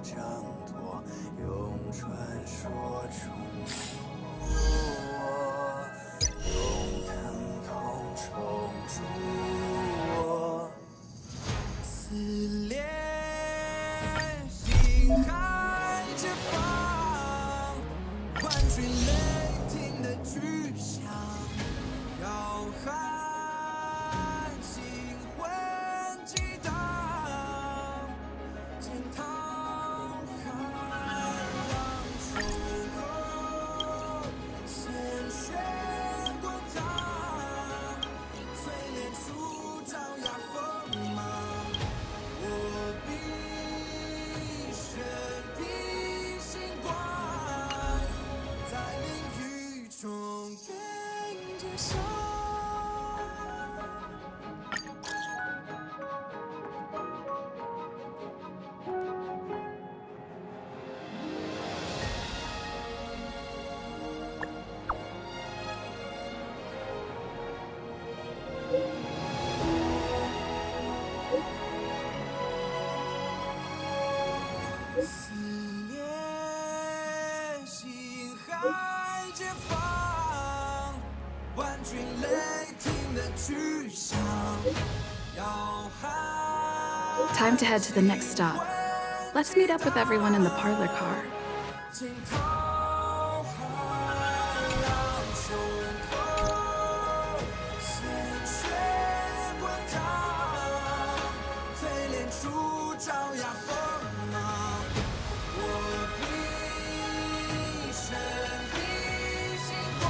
掌舵，用传说中我，用疼痛重铸我。撕裂心海之放，唤醒雷霆的巨响，摇撼心魂激荡，惊涛骇浪冲口，鲜血滚烫，淬炼出爪牙锋芒。我必身披星光，在领域中跟着上。撕裂心海解放，万军雷霆的巨响，摇撼。 Time to head to the next stop. Let's meet up with everyone in the parlor car. 惊涛骇浪冲口，鲜血滚烫，淬炼出爪牙锋芒。我必身披星光，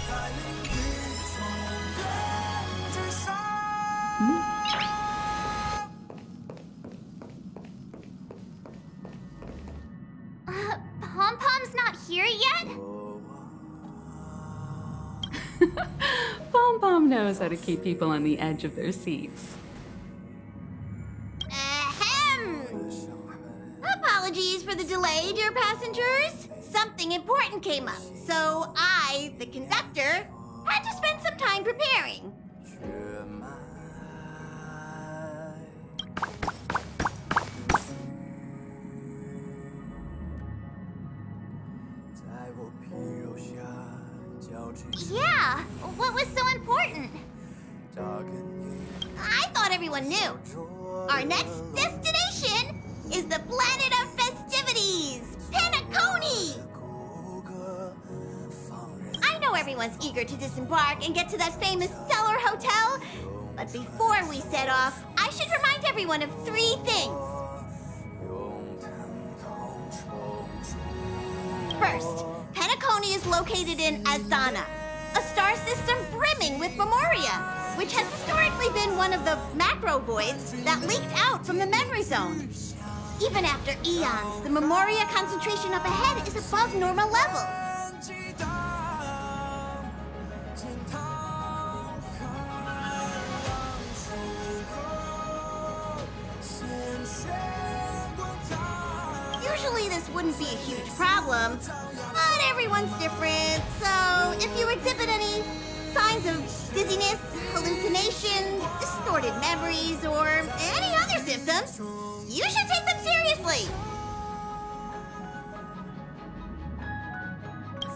在领域中跟着上。Pom-Pom's not here yet? Pom Pom knows how to keep people on the edge of their seats. Ahem! Apologies for the delay, dear passengers. Something important came up, so I, the conductor, had to spend some time preparing. 血脉，在我皮肉下交织起 Yeah, what was so important? 扎根你 I thought everyone knew. Our next destination is the planet of festivities, Peniconia! 骨骼，放任 I know everyone's eager to disembark and get to that famous Stellar Hotel, but before we set off, I should remind everyone of 3 things. 用疼痛重铸。 First, Peniconia is located in Asdana, a star system brimming with Memoria, which has historically been one of the macro voids that leaked out from the memory zone. Even after eons, the Memoria concentration up ahead is above normal levels. 激荡，惊涛骇浪冲口，鲜血滚烫。 Usually this wouldn't be a huge problem, but everyone's different, so if you exhibit any signs of dizziness, hallucination, distorted memories, or any other symptoms, you should take them seriously.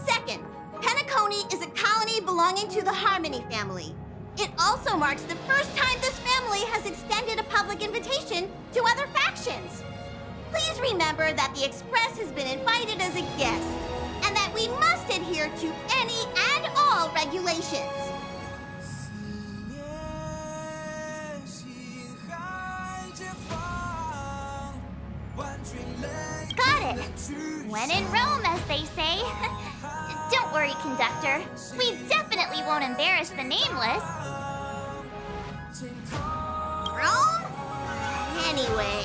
Second, Peniconia is a colony belonging to the Harmony family. It also marks the first time this family has extended a public invitation to other factions. Please remember that the Express has been invited as a guest, and that we must adhere to any and all regulations. 撕裂心海解放，万军雷 Got 霆 it. 的巨 When in Rome, as they say. Don't worry, conductor. We definitely won't embarrass the nameless. 惊涛 Rome? Anyway,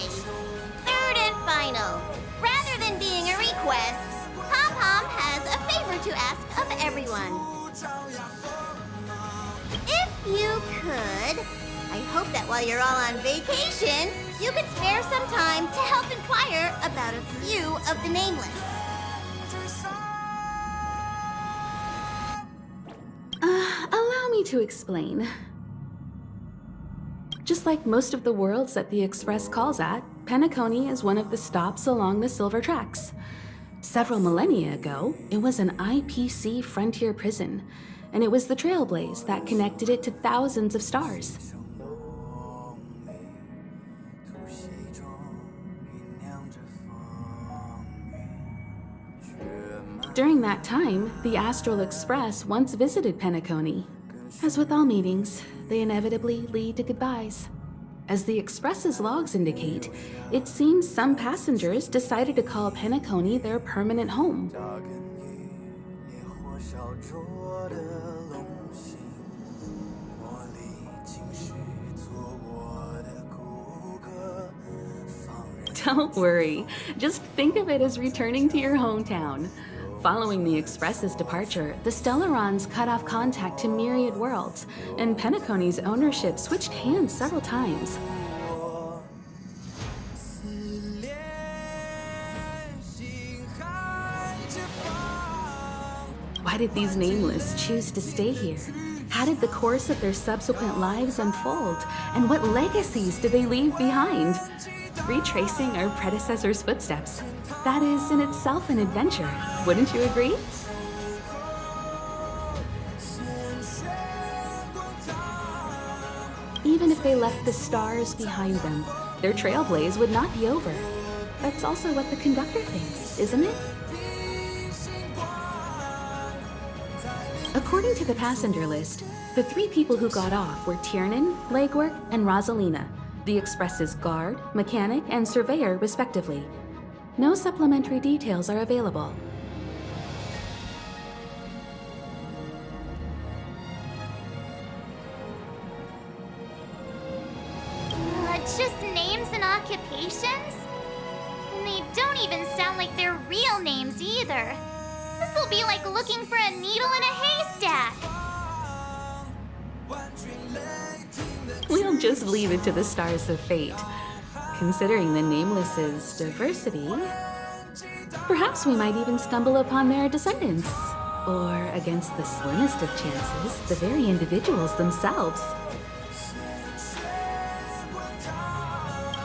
third and final. Rather than being a request, Pom-Pom has a favor to ask of everyone. 爪牙锋芒。 If you could, I hope that while you're all on vacation, you could spare some time to help inquire about a few of the nameless. Allow me to explain. Just like most of the worlds that the Express calls at, Peniconia is one of the stops along the Silver Tracks. Several millennia ago, it was an IPC frontier prison, and it was the trailblaze that connected it to thousands of stars. During that time, the Astral Express once visited Peniconia. As with all meetings, they inevitably lead to goodbyes. As the Express's logs indicate, it seems some passengers decided to call Peniconia their permanent home. Don't worry, just think of it as returning to your hometown. Following the Express's departure, the Stellarons cut off contact to myriad worlds, and Peniconia's ownership switched hands several times. Why did these nameless choose to stay here? How did the course of their subsequent lives unfold? And what legacies did they leave behind? Retracing our predecessors' footsteps. That is in itself an adventure, wouldn't you agree? Even if they left the stars behind them, their trailblaze would not be over. That's also what the conductor thinks, isn't it? According to the passenger list, the 3 people who got off were Tiernan, Legwork, and Rosalina, the Express's guard, mechanic, and surveyor, respectively. No supplementary details are available. Just names and occupations? And they don't even sound like their real names either. This'll be like looking for a needle in a haystack. We'll just leave it to the stars of fate. Considering the Nameless's diversity, perhaps we might even stumble upon their descendants. Or, against the slimmest of chances, the very individuals themselves.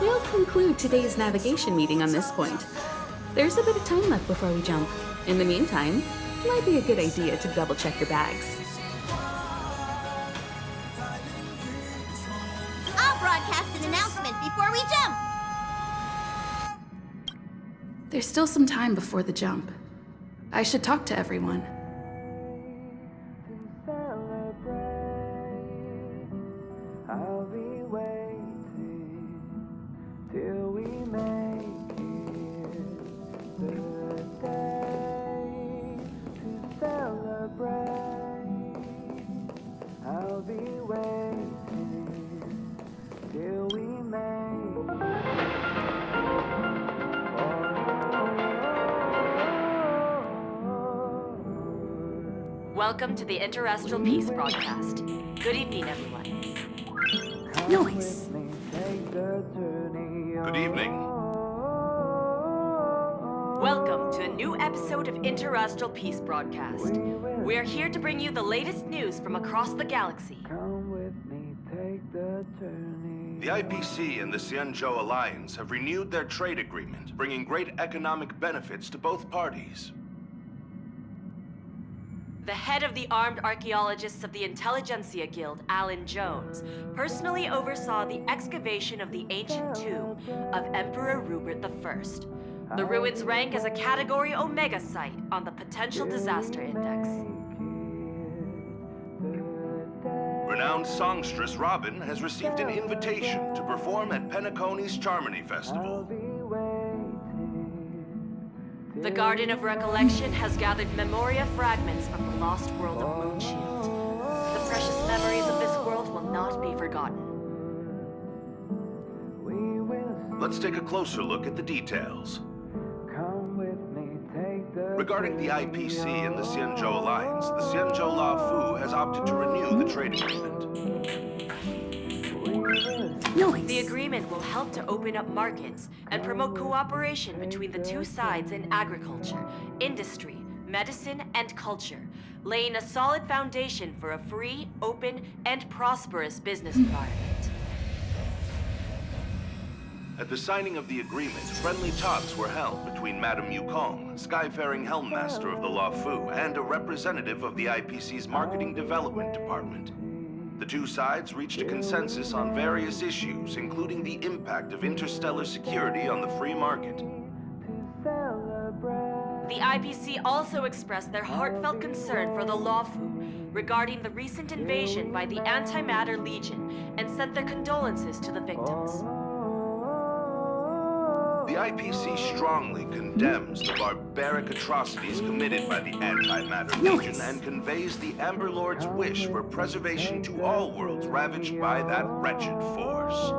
We'll conclude today's navigation meeting on this point. There's a bit of time left before we jump. In the meantime, it might be a good idea to double-check your bags. I'll broadcast an announcement before we jump. There's still some time before the jump. I should talk to everyone. I'll be waiting till we make it the day to celebrate. I'll be waiting till we make it. Welcome to the Interastral Peace broadcast. Good evening, everyone. Noise. Good evening. Welcome to a new episode of Interastral Peace broadcast. We're here to bring you the latest news from across the galaxy. Come with me, take the journey. The IPC and the Xianzhou Alliance have renewed their trade agreement, bringing great economic benefits to both parties. The head of the Armed Archaeologists of the Intelligentsia Guild, Alan Jones, personally oversaw the excavation of the ancient tomb of Emperor Rupert I. The ruins rank as a Category Omega site on the Potential Disaster Index. Renowned songstress Robin has received an invitation to perform at Penaconia's Charmony Festival. The Garden of Recollection has gathered Memoria fragments from the lost world of Moonshield. The precious memories of this world will not be forgotten. Let's take a closer look at the details. Come with me, take the Regarding the IPC and the Xianzhou Alliance, the Xianzhou La Fu has opted to renew the trade agreement. Noise. The agreement will help to open up markets and promote cooperation between the two sides in agriculture, industry, medicine, and culture, laying a solid foundation for a free, open, and prosperous business environment. At the signing of the agreement, friendly talks were held between Madame Yukong, Skyfaring Helmmaster of the La Fu, and a representative of the IPC's Marketing Development Department. The two sides reached a consensus on various issues, including the impact of interstellar security on the free market. The IPC also expressed their heartfelt concern for the La Fu regarding the recent invasion by the Antimatter Legion and sent their condolences to the victims. The IPC strongly condemns the barbaric atrocities committed by the Antimatter Legion and conveys the Amber Lord's wish for preservation to all worlds ravaged by that wretched force.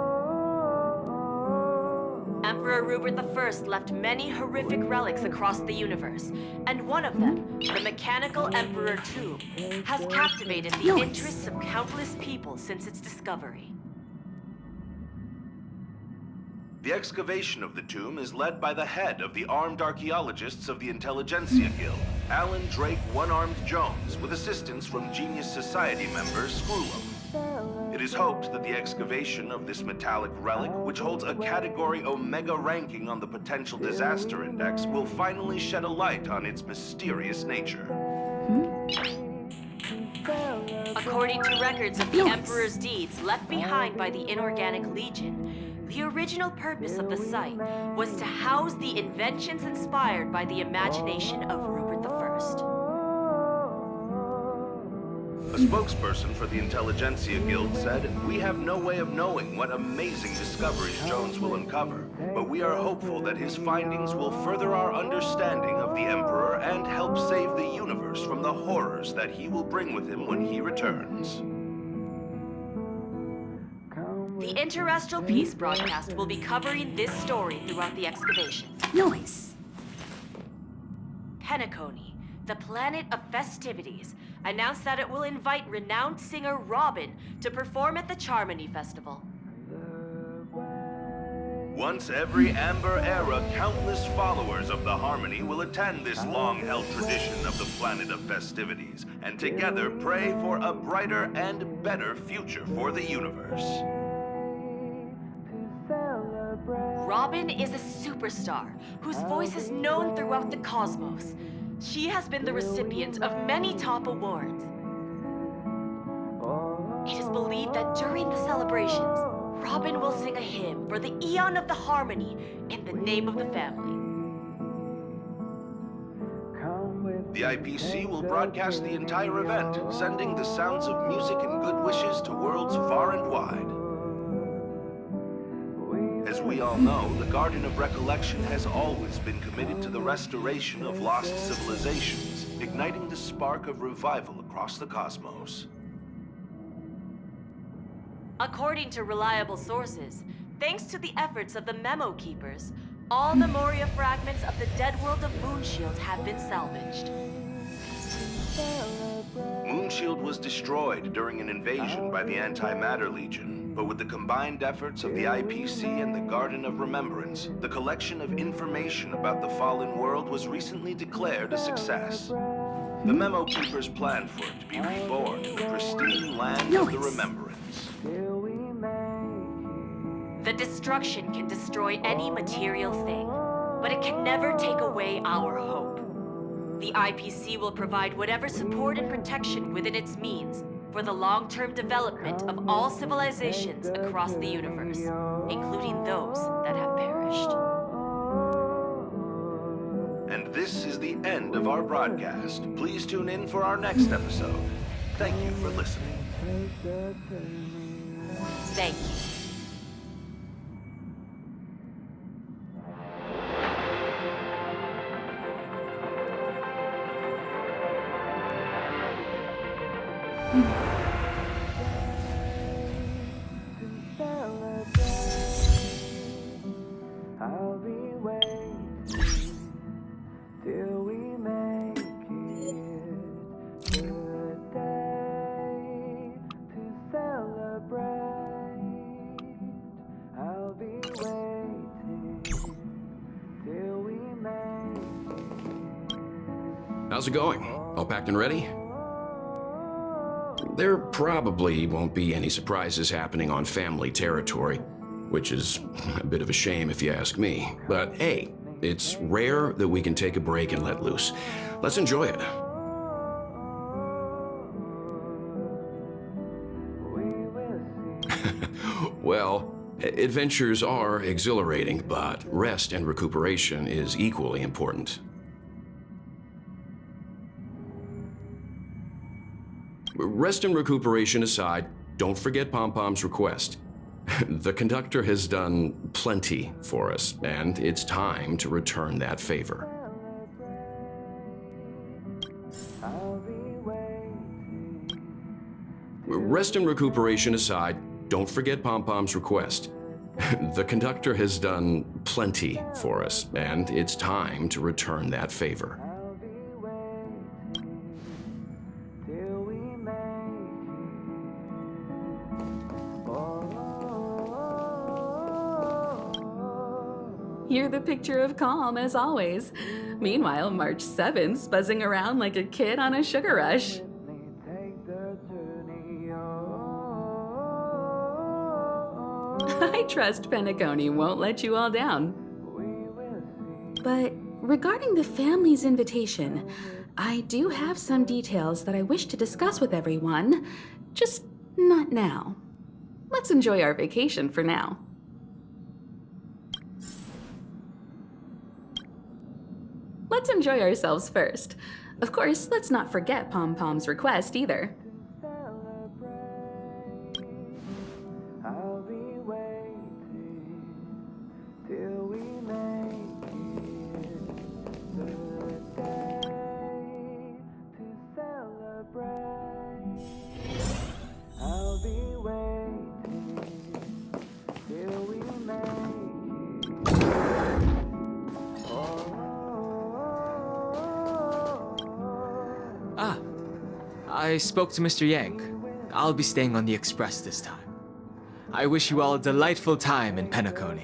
Emperor Rupert I left many horrific relics across the universe, and one of them, the Mechanical Emperor Tomb, has captivated the interests of countless people since its discovery. The excavation of the tomb is led by the head of the armed archaeologists of the Intelligentsia Guild, Alan Drake One-Armed Jones, with assistance from Genius Society member Screw'em. It is hoped that the excavation of this metallic relic, which holds a Category Omega ranking on the Potential Disaster Index, will finally shed a light on its mysterious nature. According to records of the Emperor's deeds left behind by the Inorganic Legion, the original purpose of the site was to house the inventions inspired by the imagination of Rupert I. A spokesperson for the Intelligentsia Guild said, "We have no way of knowing what amazing discoveries Jones will uncover, but we are hopeful that his findings will further our understanding of the Emperor and help save the universe from the horrors that he will bring with him when he returns." The Interestral Peace broadcast will be covering this story throughout the excavation. Noise. Peniconia, the planet of festivities, announced that it will invite renowned singer Robin to perform at the Charmony Festival. Once every Amber Era, countless followers of the Harmony will attend this long-held tradition of the planet of festivities, and together pray for a brighter and better future for the universe. Robin is a superstar whose voice is known throughout the cosmos. She has been the recipient of many top awards. It is believed that during the celebrations, Robin will sing a hymn for the Eon of the Harmony in the name of the family. The IPC will broadcast the entire event, sending the sounds of music and good wishes to worlds far and wide. As we all know, the Garden of Recollection has always been committed to the restoration of lost civilizations, igniting the spark of revival across the cosmos. According to reliable sources, thanks to the efforts of the Memo Keepers, all the Moria fragments of the dead world of Moonshield have been salvaged. Moonshield was destroyed during an invasion by the Antimatter Legion, but with the combined efforts of the IPC and the Garden of Remembrance, the collection of information about the fallen world was recently declared a success. The Memo Keepers planned for it to be reborn in the pristine land of the Remembrance. The destruction can destroy any material thing, but it can never take away our hope. The IPC will provide whatever support and protection within its means for the long-term development of all civilizations across the universe, including those that have perished. And this is the end of our broadcast. Please tune in for our next episode. Thank you for listening. Thank you. I'll be waiting till we make it today to celebrate. I'll be waiting till we make it. How's it going? All packed and ready? There probably won't be any surprises happening on family territory. which is a bit of a shame if you ask me. But hey, it's rare that we can take a break and let loose. Let's enjoy it. Well, adventures are exhilarating, but rest and recuperation is equally important. Rest and recuperation aside, don't forget Pom-Pom's request. The conductor has done plenty for us, and it's time to return that favor. Rest and recuperation aside, don't forget Pom-Pom's request. The conductor has done plenty for us, and it's time to return that favor. You're the picture of calm, as always. Meanwhile, March 7th's buzzing around like a kid on a sugar rush. I trust Peniconia won't let you all down. But regarding the family's invitation, I do have some details that I wish to discuss with everyone, just not now. Let's enjoy our vacation for now. Let's enjoy ourselves first. Of course, let's not forget Pom-Pom's request either. I spoke to Mr. Yang. I'll be staying on the express this time. I wish you all a delightful time in Peniconia.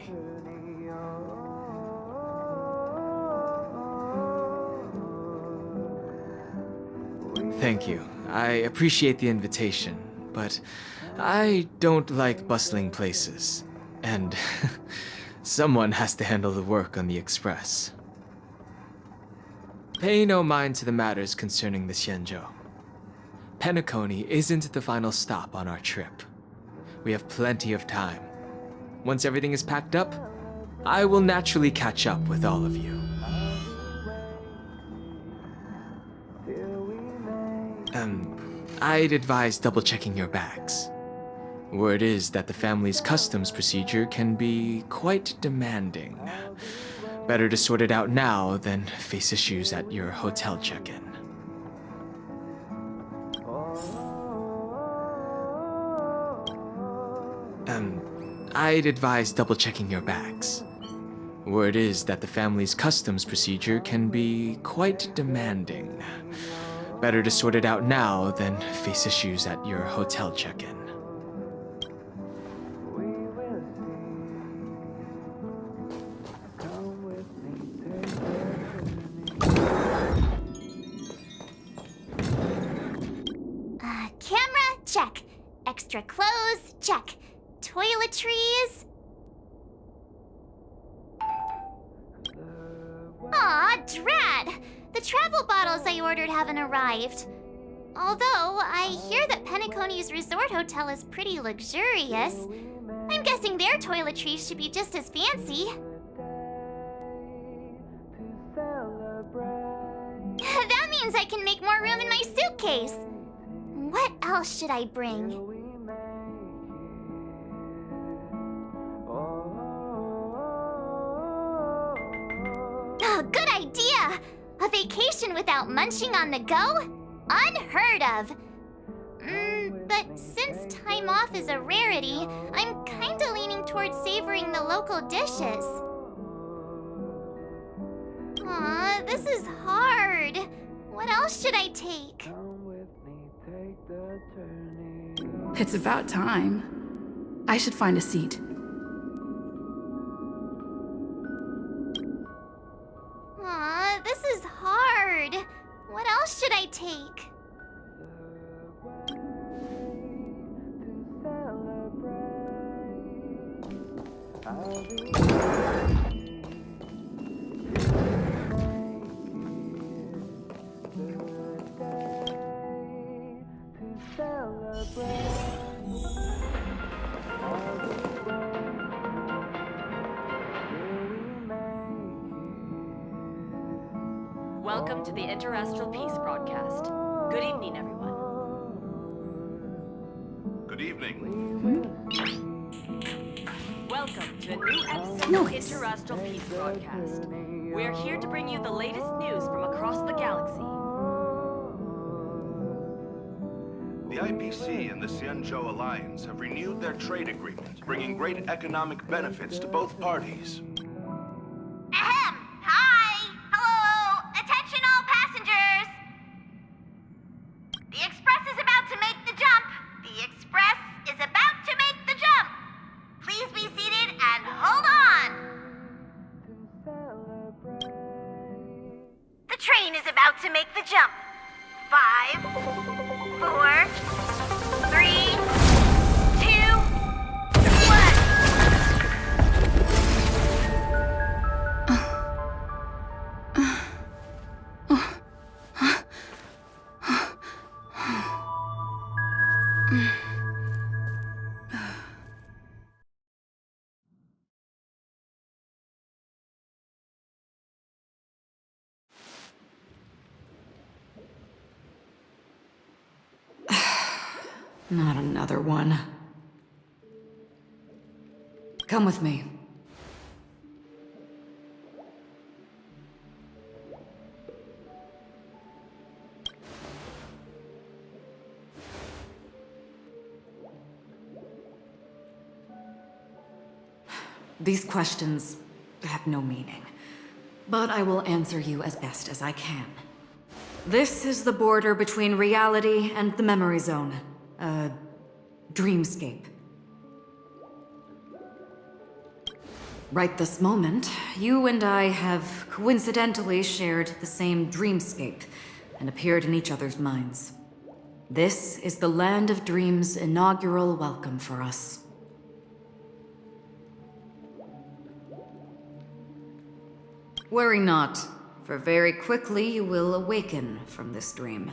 Thank you. I appreciate the invitation, but I don't like bustling places. And someone has to handle the work on the express. Pay no mind to the matters concerning the Xianzhou. Peniconia isn't the final stop on our trip. We have plenty of time. Once everything is packed up, I will naturally catch up with all of you. I'd advise double-checking your bags. Word is that the family's customs procedure can be quite demanding. Better to sort it out now than face issues at your hotel check-in. I'd advise double-checking your bags. Word is that the family's customs procedure can be quite demanding. Better to sort it out now than face issues at your hotel check-in. Camera, check. Extra clothes, check. Toiletries. Aw, drat! The travel bottles I ordered haven't arrived. Although, I hear that Peniconia's resort hotel is pretty luxurious. I'm guessing their toiletries should be just as fancy. That means I can make more room in my suitcase. What else should I bring? Oh, good idea! A vacation without munching on the go? Unheard of! But since time off is a rarity, I'm kinda leaning towards savoring the local dishes. Aw, this is hard. What else should I take? It's about time. I should find a seat. Aw, this is hard. What else should I take? Welcome to the Interastral Peace broadcast. Good evening, everyone. Good evening. Welcome to a new episode of Interastral Peace broadcast. We're here to bring you the latest news from across the galaxy. The IPC and the Xianzhou Alliance have renewed their trade agreement, bringing great economic benefits to both parties. Ahem! Hi! Hello! Attention all passengers! The Express is about to make the jump! The Express is about to make the jump! Please be seated and hold on! The train is about to make the jump. 5, 4, 3, 2, 1. Not another one. Come with me. These questions have no meaning, but I will answer you as best as I can. This is the border between reality and the memory zone. A dreamscape. Right this moment, you and I have coincidentally shared the same dreamscape and appeared in each other's minds. This is the Land of Dreams' inaugural welcome for us. Worry not, for very quickly you will awaken from this dream.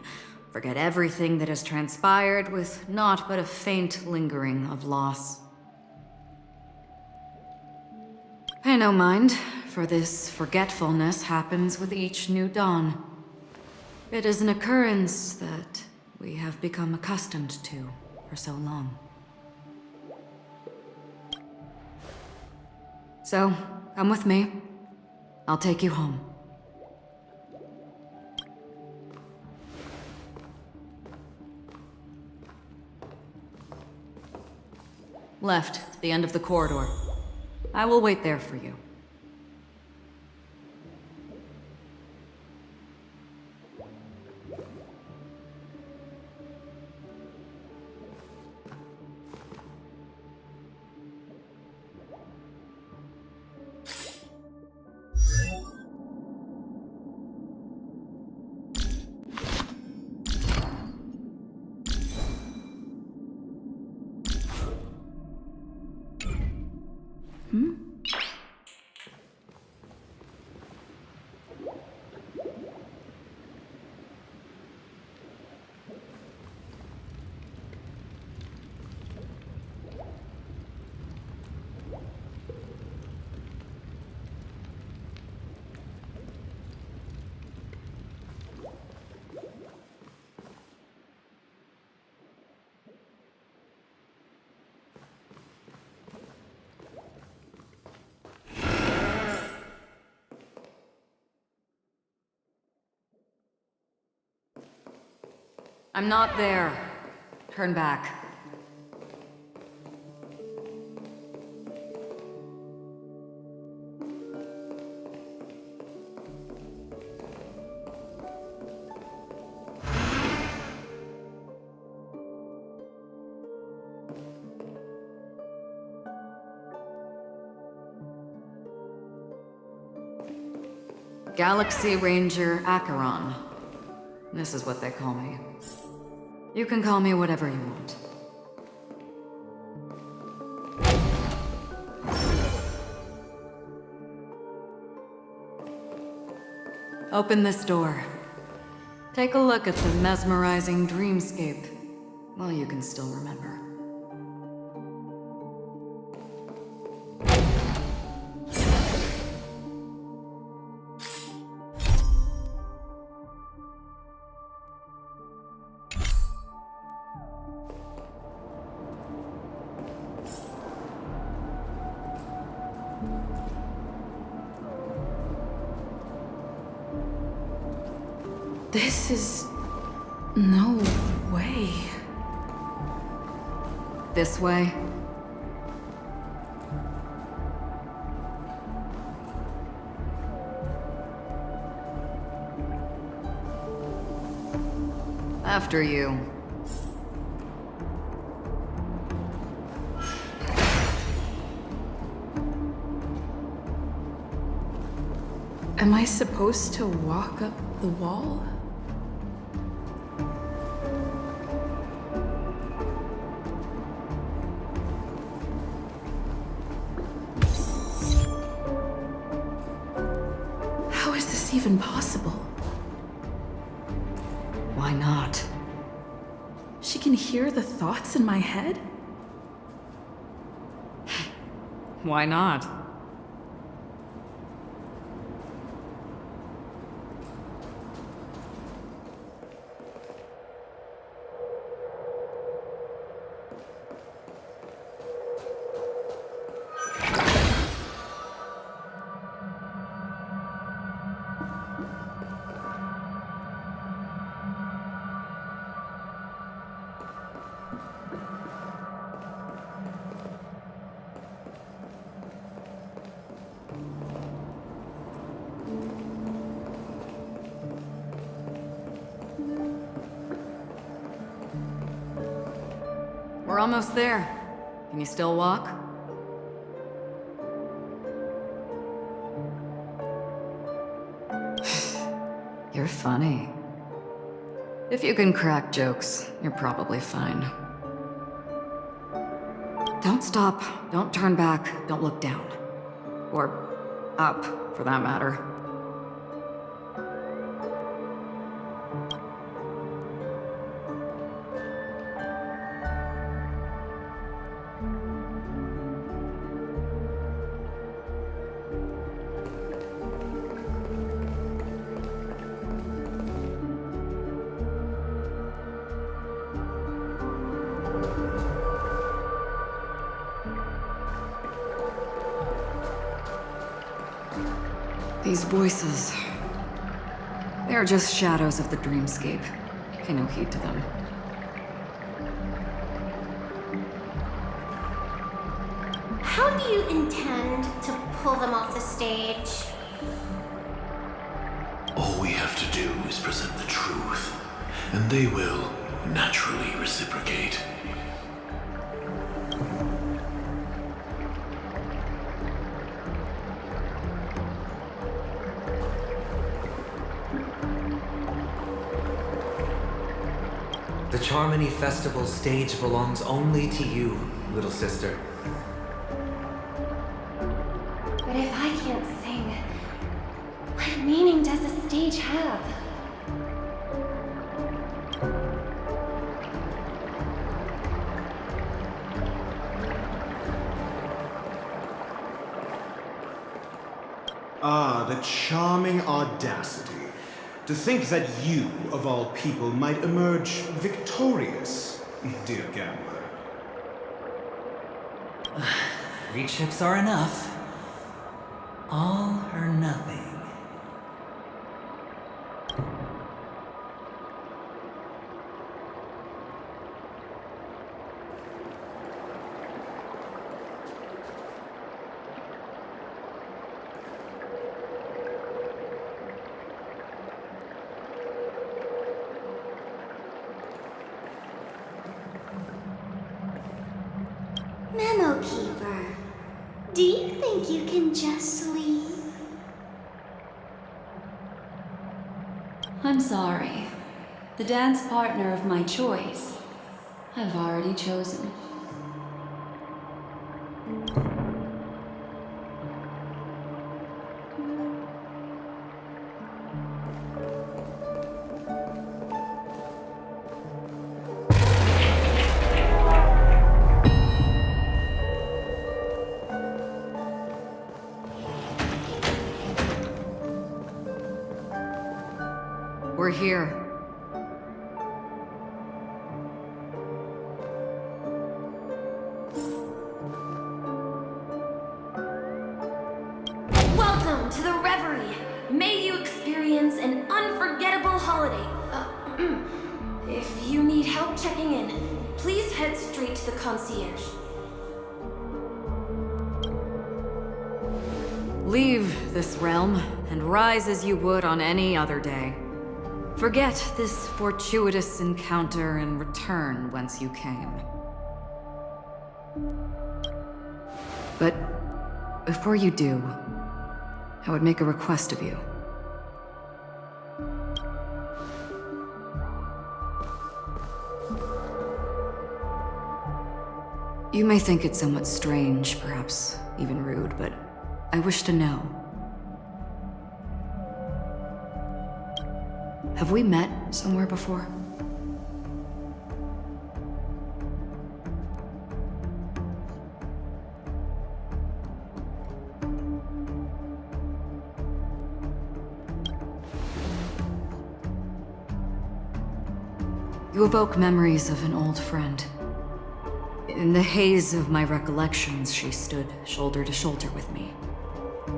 Forget everything that has transpired with naught but a faint lingering of loss. Pay no mind, for this forgetfulness happens with each new dawn. It is an occurrence that we have become accustomed to for so long. So, come with me. I'll take you home. Left, at the end of the corridor. I will wait there for you. I'm not there. Turn back. Galaxy Ranger Acheron. This is what they call me. You can call me whatever you want. Open this door. Take a look at the mesmerizing dreamscape while you can still remember. This is... no way. This way? After you. Am I supposed to walk up the wall? How is this even possible? Why not? She can hear the thoughts in my head? Why not? We're almost there. Can you still walk? You're funny. If you can crack jokes, you're probably fine. Don't stop, don't turn back, don't look down. Or up, for that matter. These voices... they are just shadows of the dreamscape. Pay no heed to them. How do you intend to pull them off the stage? All we have to do is present the truth, and they will naturally reciprocate. The Charmony Festival stage belongs only to you, little sister. But if I can't sing, what meaning does a stage have? Ah, the charming audacity. To think that you, of all people, might emerge victorious, dear gambler. 3 chips are enough. All or nothing. Memo Keeper, do you think you can just leave? I'm sorry. The dance partner of my choice, I've already chosen. We're here. Welcome to the Reverie! May you experience an unforgettable unforgettable holiday. If you need help checking in, please head straight to the concierge. Leave this realm and rise as you would on any other day. Forget this fortuitous encounter and return whence you came. But before you do, I would make a request of you. You may think it somewhat strange, perhaps even rude, but I wish to know. Have we met somewhere before? You evoke memories of an old friend. In the haze of my recollections, she stood shoulder to shoulder with me.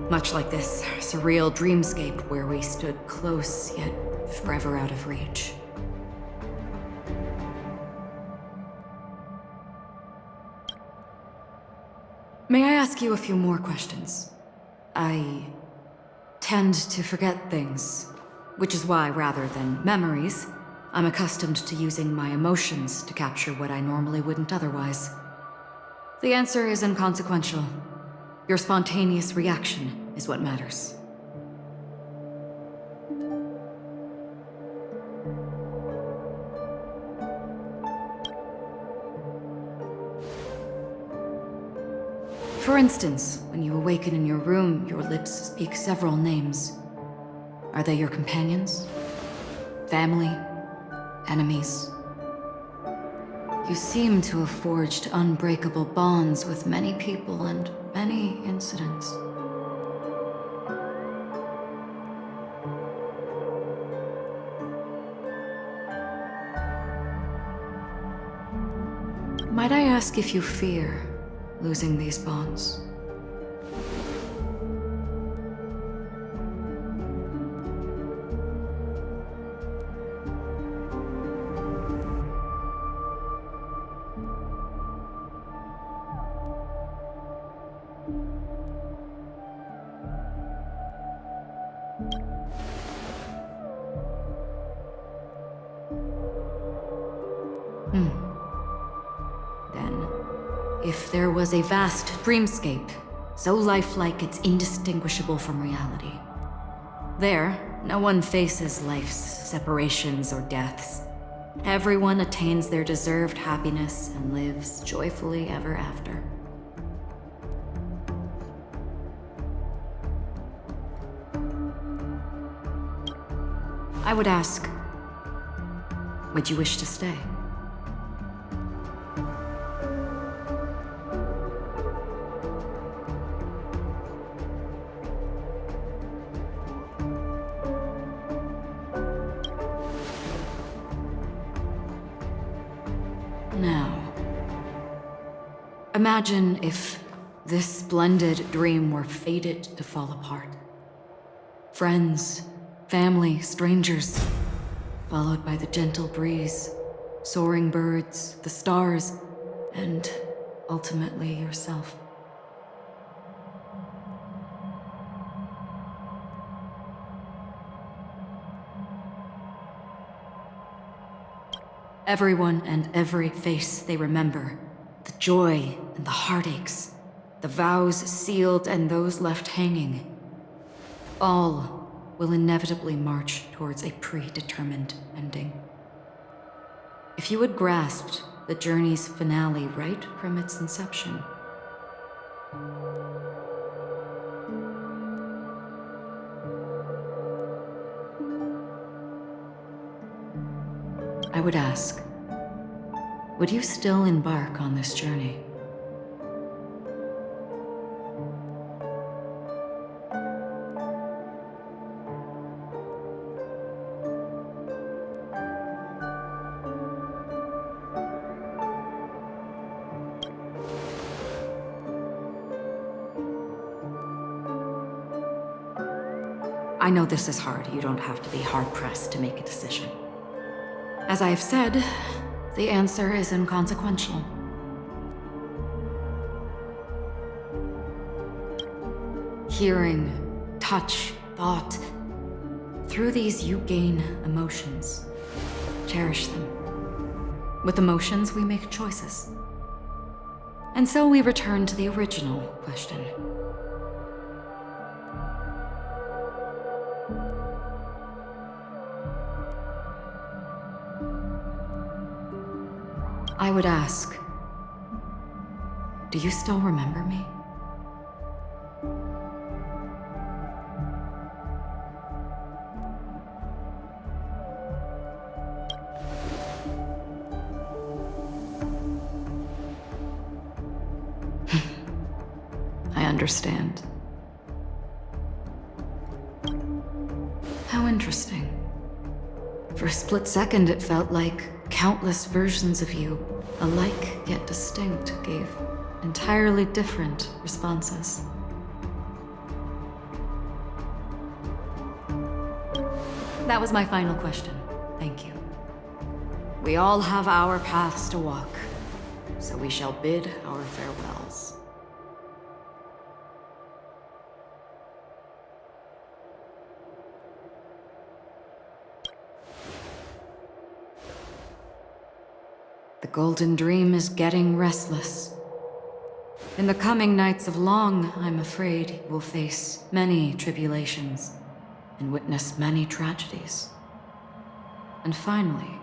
Much like this surreal dreamscape where we stood close, yet forever out of reach. May I ask you a few more questions? I tend to forget things, which is why, rather than memories, I'm accustomed to using my emotions to capture what I normally wouldn't otherwise. The answer is inconsequential. Your spontaneous reaction is what matters. For instance, when you awaken in your room, your lips speak several names. Are they your companions? Family? Enemies? You seem to have forged unbreakable bonds with many people and many incidents. Might I ask if you fear losing these bonds? Then, if there was a vast dreamscape, so lifelike it's indistinguishable from reality, there, no one faces life's separations or deaths. Everyone attains their deserved happiness and lives joyfully ever after. I would ask, would you wish to stay? Now, imagine if this splendid dream were fated to fall apart. Friends, family, strangers, followed by the gentle breeze, soaring birds, the stars, and ultimately yourself. Everyone and every face they remember, the joy and the heartaches, the vows sealed and those left hanging, all will inevitably march towards a predetermined ending. If you had grasped the journey's finale right from its inception, I would ask, would you still embark on this journey? I know this is hard. You don't have to be hard-pressed to make a decision. As I have said, the answer is inconsequential. Hearing, touch, thought. Through these, you gain emotions. Cherish them. With emotions, we make choices. And so we return to the original question. I would ask, do you still remember me? I understand. How interesting. For a split second, it felt like countless versions of you, alike yet distinct, gave entirely different responses. That was my final question. Thank you. We all have our paths to walk, so we shall bid our farewells. The Golden Dream is getting restless. In the coming nights of Long, I'm afraid you will face many tribulations and witness many tragedies. And finally,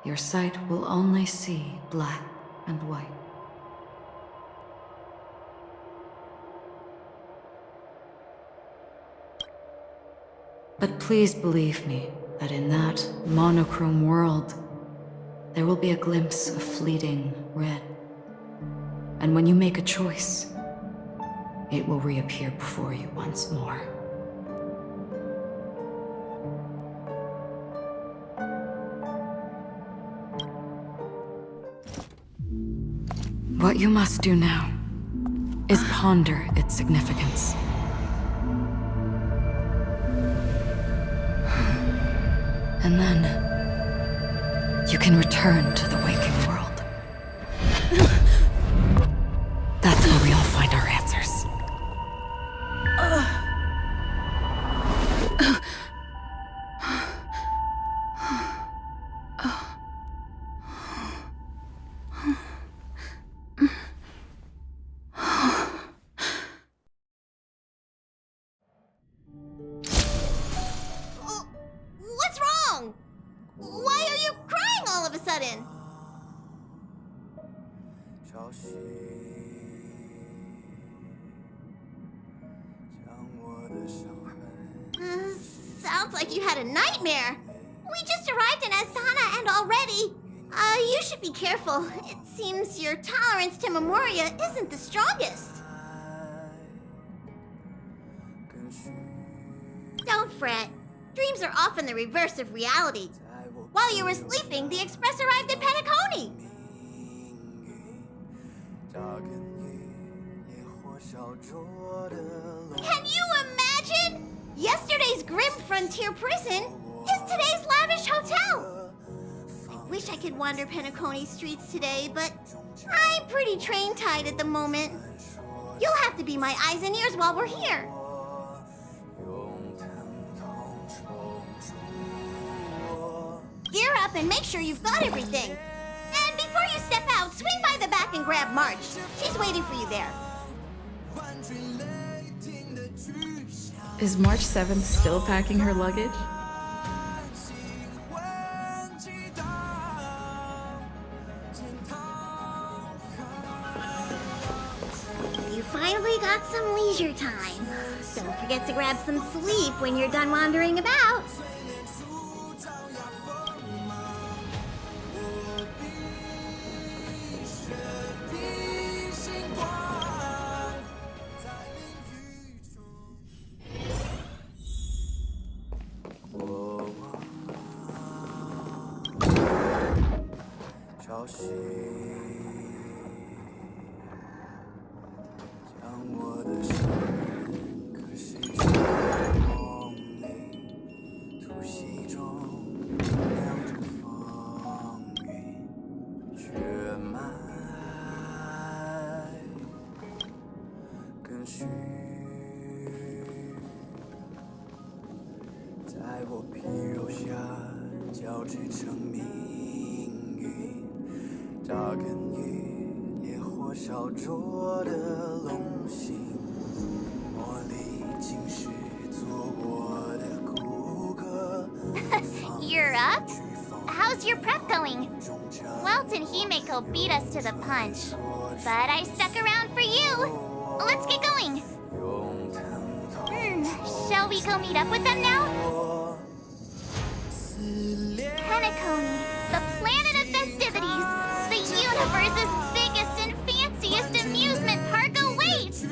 your sight will only see black and white. But please believe me that in that monochrome world, there will be a glimpse of fleeting red. And when you make a choice, it will reappear before you once more. What you must do now is ponder its significance. And then you can return to the waking world. That's where we all find our answers. What's wrong? Why are you crying all of a sudden? Sounds like you had a nightmare. We just arrived in Astana and already... you should be careful. It seems your tolerance to Memoria isn't the strongest. Don't fret. Dreams are often the reverse of reality. While you were sleeping, the express arrived at Peniconia. Can you imagine? Yesterday's grim frontier prison is today's lavish hotel. I wish I could wander Penaconia's streets today, but I'm pretty train-tied at the moment. You'll have to be my eyes and ears while we're here. Gear up and make sure you've got everything. And before you step out, swing by the back and grab March. She's waiting for you there. Is March 7th still packing her luggage? You finally got some leisure time. Don't forget to grab some sleep when you're done wandering about. 在我皮肉下交织成命运，扎根于烈火烧灼的龙心，魔力侵蚀做我的骨骼。You're up? How's your prep going? Welt and Himeko beat us to the punch, but I stuck around for you. Let's get going. Shall we go meet up with them now? Peniconia, the planet of festivities, the universe's biggest and fanciest amusement park awaits!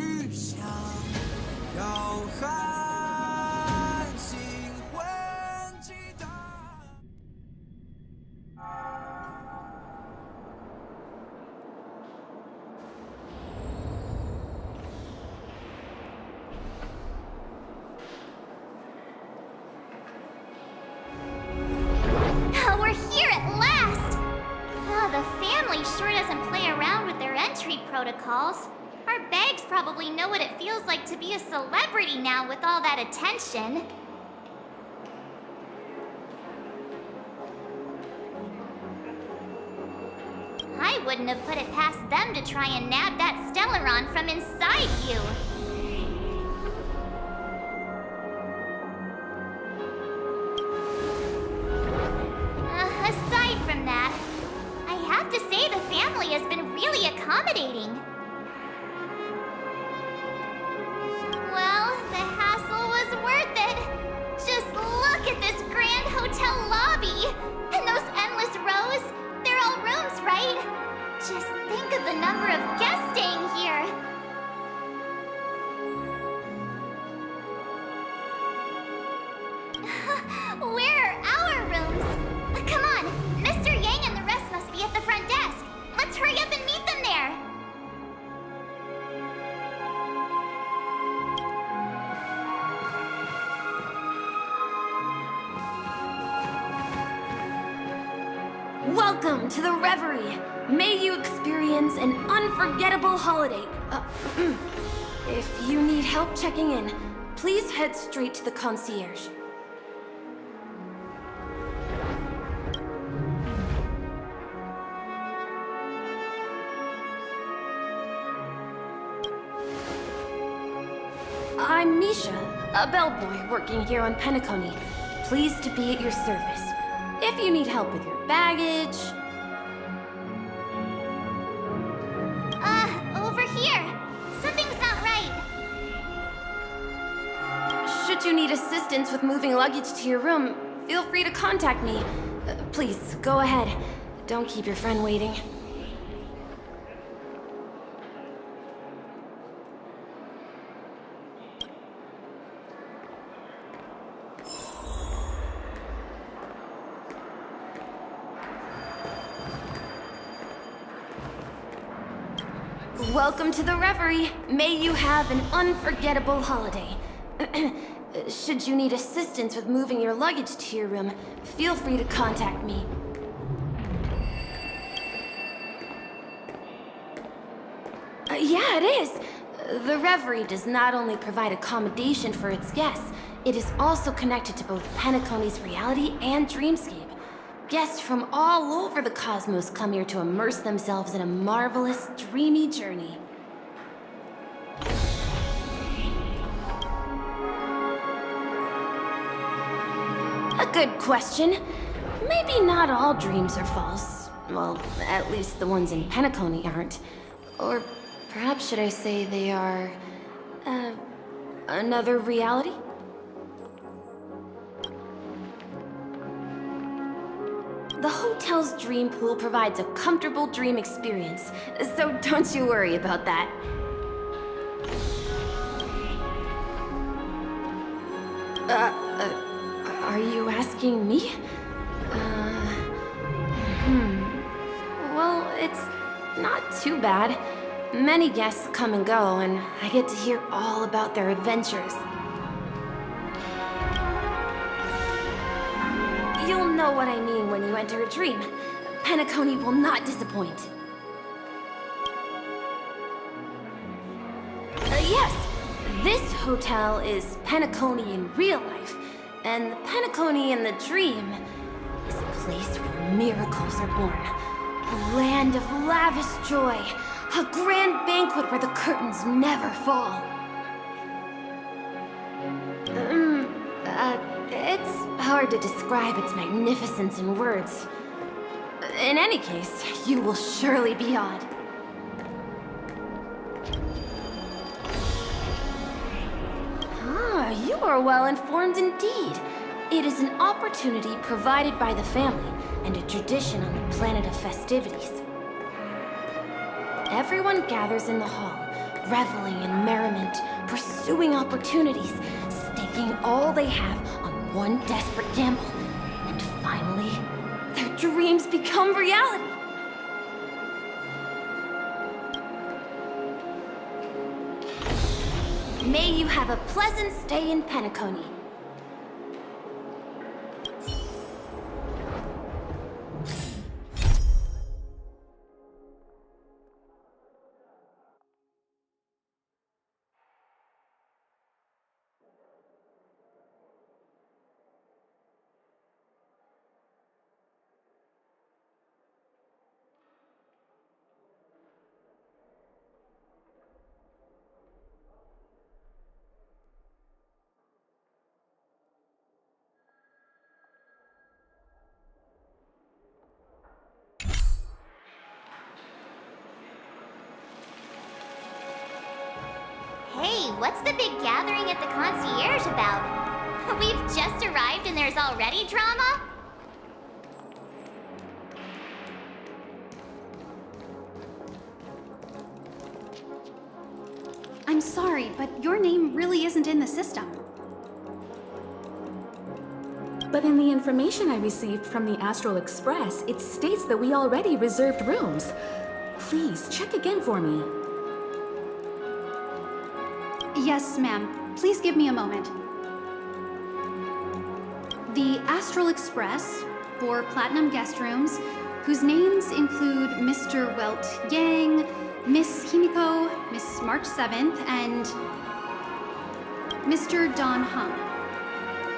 We're here at last! The family sure doesn't play around with their entry protocols. Our bags probably know what it feels like to be a celebrity now with all that attention. I wouldn't have put it past them to try and nab that Stellaron from inside you. Aside from that, I have to say the family has been really accommodating. Well, the hassle was worth it. Just look at this grand hotel lobby. And those endless rows. They're all rooms, right? Just think of the number of guests staying here. Where are our rooms? Come on, Mr. Yang and the rest must be at the front desk. Let's hurry up and meet them there. Welcome to the Reverie. May you experience an unforgettable holiday. If you need help checking in, please head straight to the concierge. I'm Misha, a bellboy working here on Peniconia. Pleased to be at your service. If you need help with your baggage... Over here. Something's not right. Should you need assistance with moving luggage to your room, feel free to contact me. Please, go ahead. Don't keep your friend waiting. Welcome to the Reverie. May you have an unforgettable holiday. Should you need assistance with moving your luggage to your room, feel free to contact me. Yeah, it is. The Reverie does not only provide accommodation for its guests, it is also connected to both Penaconia's reality and dreamscape. Guests from all over the cosmos come here to immerse themselves in a marvelous, dreamy journey. A good question. Maybe not all dreams are false. Well, at least the ones in Peniconia aren't. Or perhaps should I say they are... another reality? The hotel's dream pool provides a comfortable dream experience, so don't you worry about that. Are you asking me? Well, it's not too bad. Many guests come and go, and I get to hear all about their adventures. You'll know what I mean when you enter a dream. Peniconia will not disappoint. Yes, this hotel is Peniconia in real life, And the Pentaconia in the dream is a place where miracles are born. A land of lavish joy. A grand banquet where the curtains never fall. It's hard to describe its magnificence in words. In any case, you will surely be awed. Ah, you are well informed indeed. It is an opportunity provided by the family and a tradition on the planet of festivities. Everyone gathers in the hall, reveling in merriment, pursuing opportunities, staking all they have on one desperate gamble, and finally, their dreams become reality. May you have a pleasant stay in Peniconia. Hey, what's the big gathering at the concierge about? We've just arrived and there's already drama? I'm sorry, but your name really isn't in the system. But in the information I received from the Astral Express, it states that we already reserved rooms. Please, check again for me. Yes, ma'am. Please give me a moment. The Astral Express for Platinum Guest Rooms, whose names include Mr. Welt Yang, Miss Himiko, Miss March 7th, and Mr. Don Hung.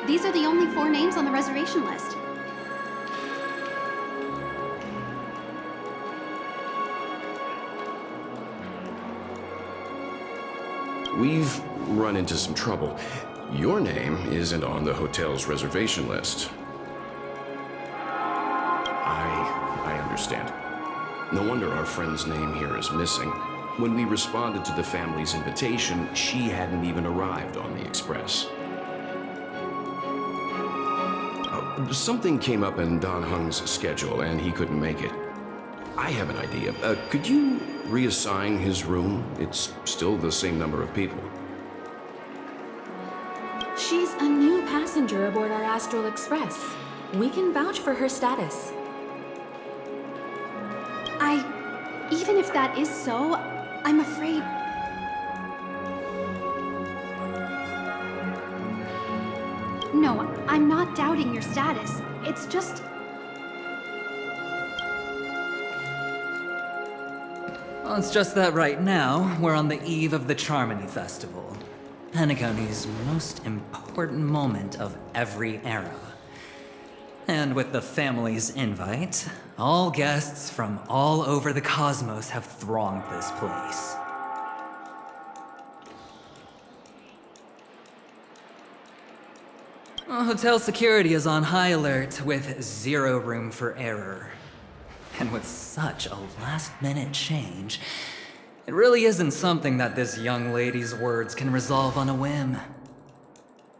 These are the only 4 names on the reservation list. We've run into some trouble. Your name isn't on the hotel's reservation list. I understand. No wonder our friend's name here is missing. When we responded to the family's invitation, she hadn't even arrived on the express. Something came up in Don Hung's schedule, and he couldn't make it. I have an idea. Could you reassign his room? It's still the same number of people. She's a new passenger aboard our Astral Express. We can vouch for her status. Even if that is so, I'm afraid... No, I'm not doubting your status. It's just... Well, it's just that right now, we're on the eve of the Charmony Festival. Penaconia's most important moment of every era. And with the family's invite, all guests from all over the cosmos have thronged this place. Hotel security is on high alert with 0 room for error. And with such a last-minute change, it really isn't something that this young lady's words can resolve on a whim.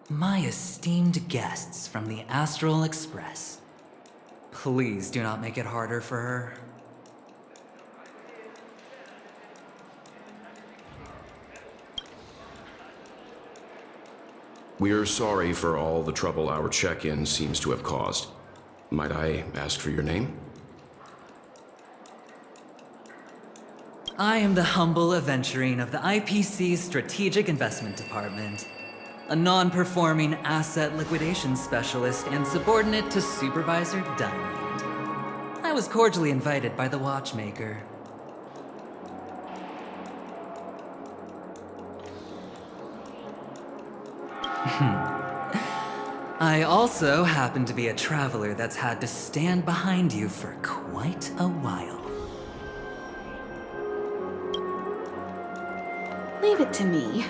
My esteemed guests from the Astral Express, please do not make it harder for her. We're sorry for all the trouble our check-in seems to have caused. Might I ask for your name? I am the humble aventurine of the IPC's Strategic Investment Department, a non-performing asset liquidation specialist and subordinate to Supervisor Diamond. I was cordially invited by the watchmaker. I also happen to be a traveler that's had to stand behind you for quite a while. Leave it to me.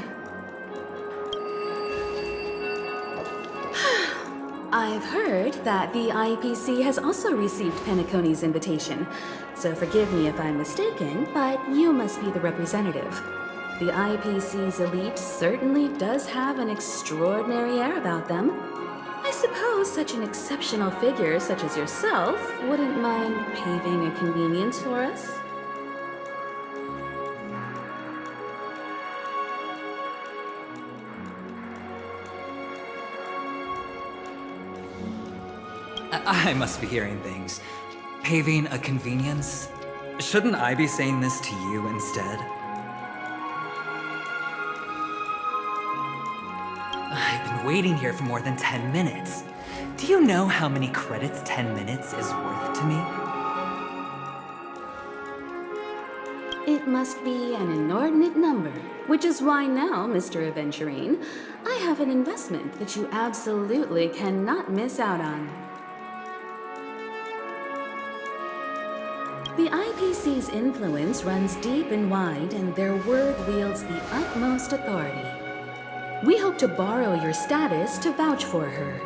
I've heard that the IPC has also received Penaconia's invitation, so forgive me if I'm mistaken, but you must be the representative. The IPC's elite certainly does have an extraordinary air about them. I suppose such an exceptional figure such as yourself wouldn't mind paving a convenience for us? I must be hearing things. Paving a convenience? Shouldn't I be saying this to you instead? I've been waiting here for more than 10 minutes. Do you know how many credits 10 minutes is worth to me? It must be an inordinate number, which is why now, Mr. Aventurine, I have an investment that you absolutely cannot miss out on. The IPC's influence runs deep and wide, and their word wields the utmost authority. We hope to borrow your status to vouch for her.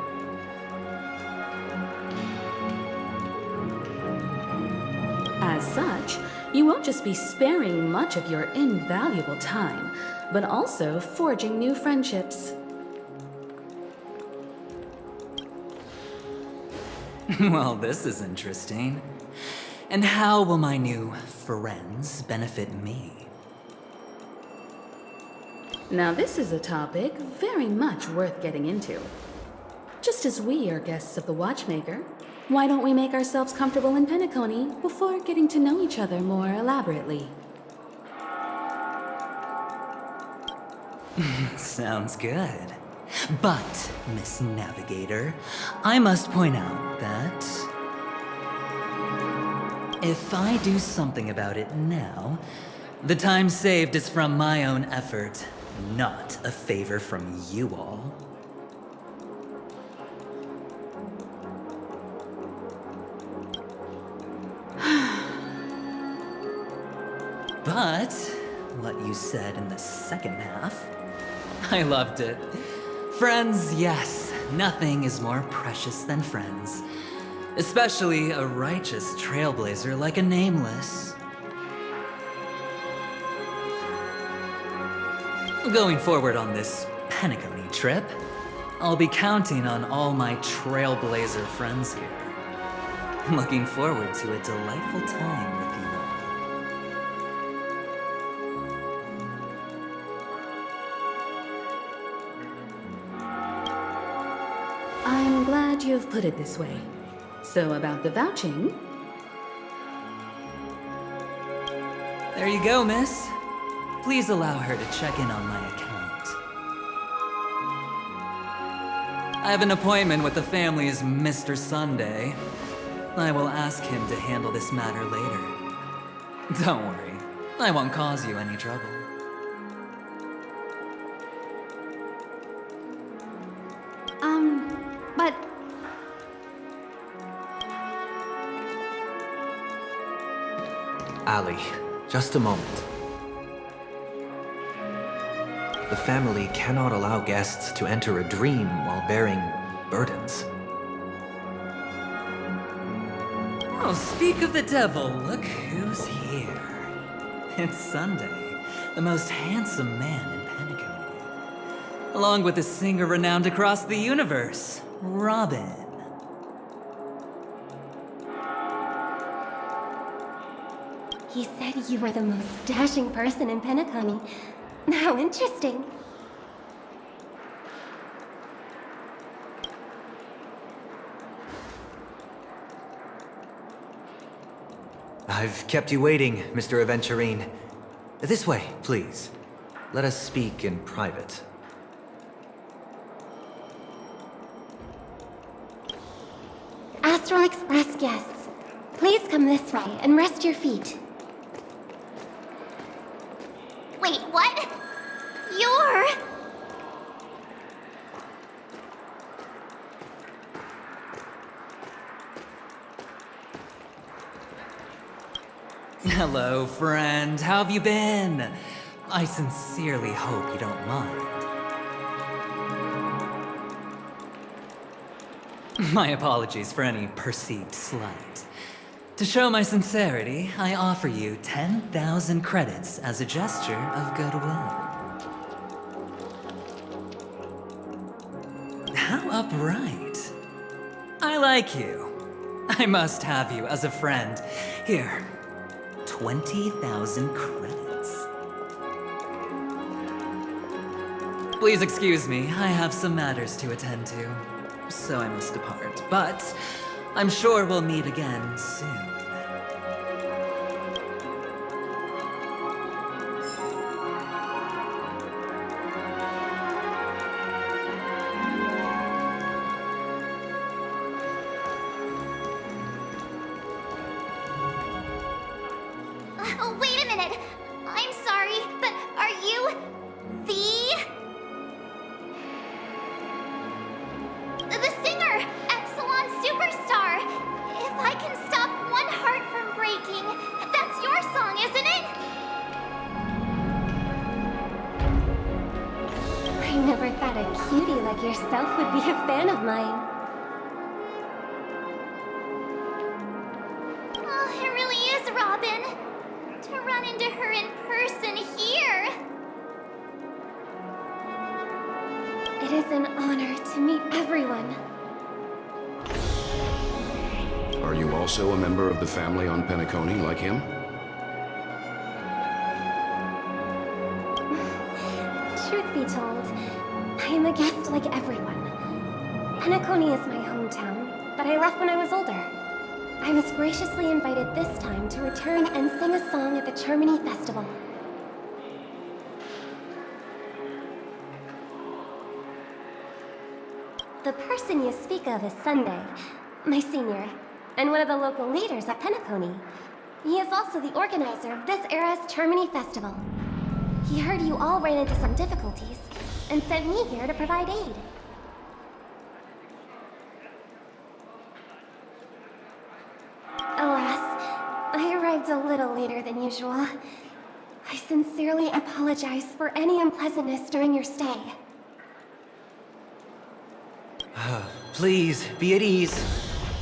As such, you won't just be sparing much of your invaluable time, but also forging new friendships. Well, this is interesting. And how will my new friends benefit me? Now this is a topic very much worth getting into. Just as we are guests of the Watchmaker, why don't we make ourselves comfortable in Peniconia before getting to know each other more elaborately? Sounds good. But, Miss Navigator, I must point out that if I do something about it now, the time saved is from my own effort, not a favor from you all. But what you said in the second half, I loved it. Friends, yes, nothing is more precious than friends. Especially a righteous trailblazer like a Nameless. Going forward on this Peniconia trip, I'll be counting on all my trailblazer friends here. Looking forward to a delightful time with you all. I'm glad you've put it this way. So about the vouching... There you go, miss. Please allow her to check in on my account. I have an appointment with the family's Mr. Sunday. I will ask him to handle this matter later. Don't worry, I won't cause you any trouble. But... Ali, just a moment. The family cannot allow guests to enter a dream while bearing burdens. Oh, speak of the devil, look who's here. It's Sunday, the most handsome man in Peniconia. Along with a singer renowned across the universe, Robin. He said you were the most dashing person in Peniconia. How interesting. I've kept you waiting, Mr. Aventurine. This way, please. Let us speak in private. Astral Express guests, please come this way and rest your feet. Wait, what? You're... Hello, friend. How have you been? I sincerely hope you don't mind. My apologies for any perceived slight. To show my sincerity, I offer you 10,000 credits as a gesture of goodwill. How upright. I like you. I must have you as a friend. Here, 20,000 credits. Please excuse me, I have some matters to attend to, so I must depart. But I'm sure we'll meet again soon. Wait a minute. I'm sorry, but are you the singer, Epsilon Superstar? If I can stop one heart from breaking, that's your song, isn't it? I never thought a cutie like yourself would be a fan of mine. Oh, it really is, Robin. To run into her in person here. It is an honor to meet everyone. Are you also a member of the family on Peniconia like him? Truth be told, I am a guest like everyone. Peniconia is my hometown, but I left when I was older. I was graciously invited this time to return and sing a song at the Charmony Festival. The person you speak of is Sunday, my senior, and one of the local leaders at Peniconia. He is also the organizer of this era's Charmony Festival. He heard you all ran into some difficulties, and sent me here to provide aid. Alas, I arrived a little later than usual. I sincerely apologize for any unpleasantness during your stay. Please, be at ease.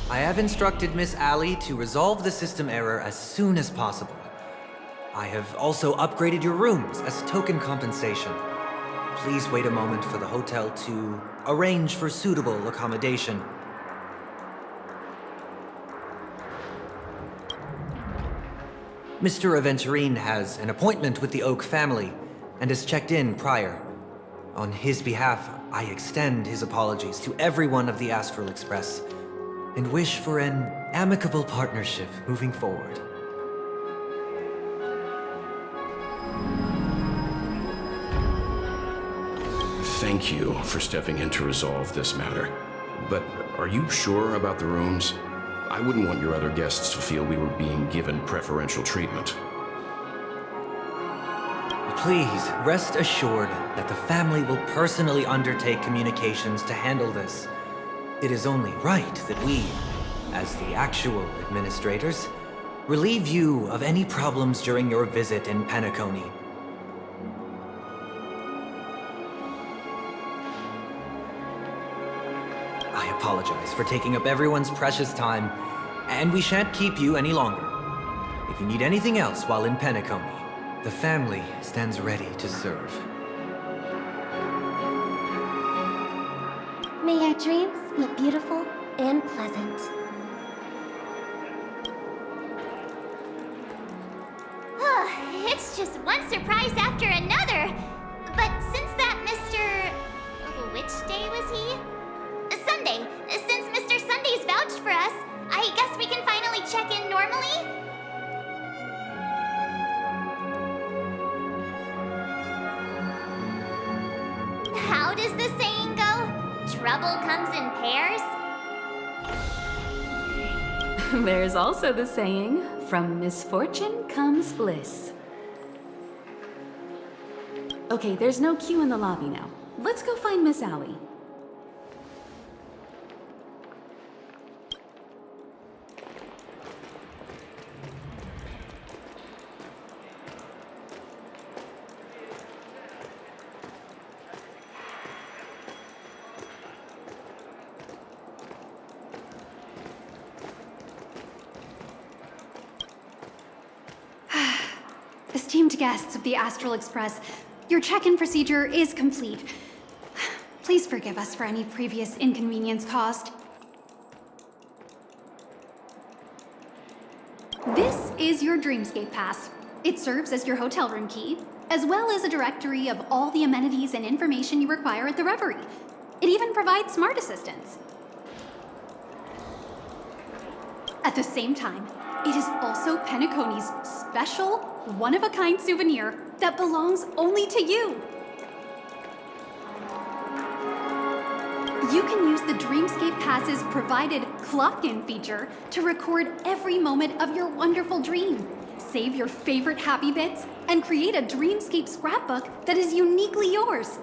I have instructed Miss Allie to resolve the system error as soon as possible. I have also upgraded your rooms as token compensation. Please wait a moment for the hotel to arrange for suitable accommodation. Mr. Aventurine has an appointment with the Oak family and has checked in prior. On his behalf, I extend his apologies to everyone of the Astral Express and wish for an amicable partnership moving forward. Thank you for stepping in to resolve this matter. But are you sure about the rooms? I wouldn't want your other guests to feel we were being given preferential treatment. Please, rest assured that the family will personally undertake communications to handle this. It is only right that we, as the actual administrators, relieve you of any problems during your visit in Peniconia. I apologize for taking up everyone's precious time, and we shan't keep you any longer. If you need anything else while in Peniconia, the family stands ready to serve. May your dreams be beautiful and pleasant. It's just one surprise after another. But since that Mr. Which day was he? Sunday. Since Mr. Sunday's vouched for us, I guess we can finally check in normally? How does the saying go? Trouble comes in pairs? There's also the saying, from misfortune comes bliss. Okay, there's no queue in the lobby now. Let's go find Miss Allie. Esteemed guests of the Astral Express, your check-in procedure is complete. Please forgive us for any previous inconvenience caused. This is your Dreamscape Pass. It serves as your hotel room key, as well as a directory of all the amenities and information you require at the Reverie. It even provides smart assistants. At the same time, it is also Penaconia's special, one-of-a-kind souvenir that belongs only to you. You can use the Dreamscape Pass's provided clock-in feature to record every moment of your wonderful dream, save your favorite happy bits, and create a Dreamscape scrapbook that is uniquely yours.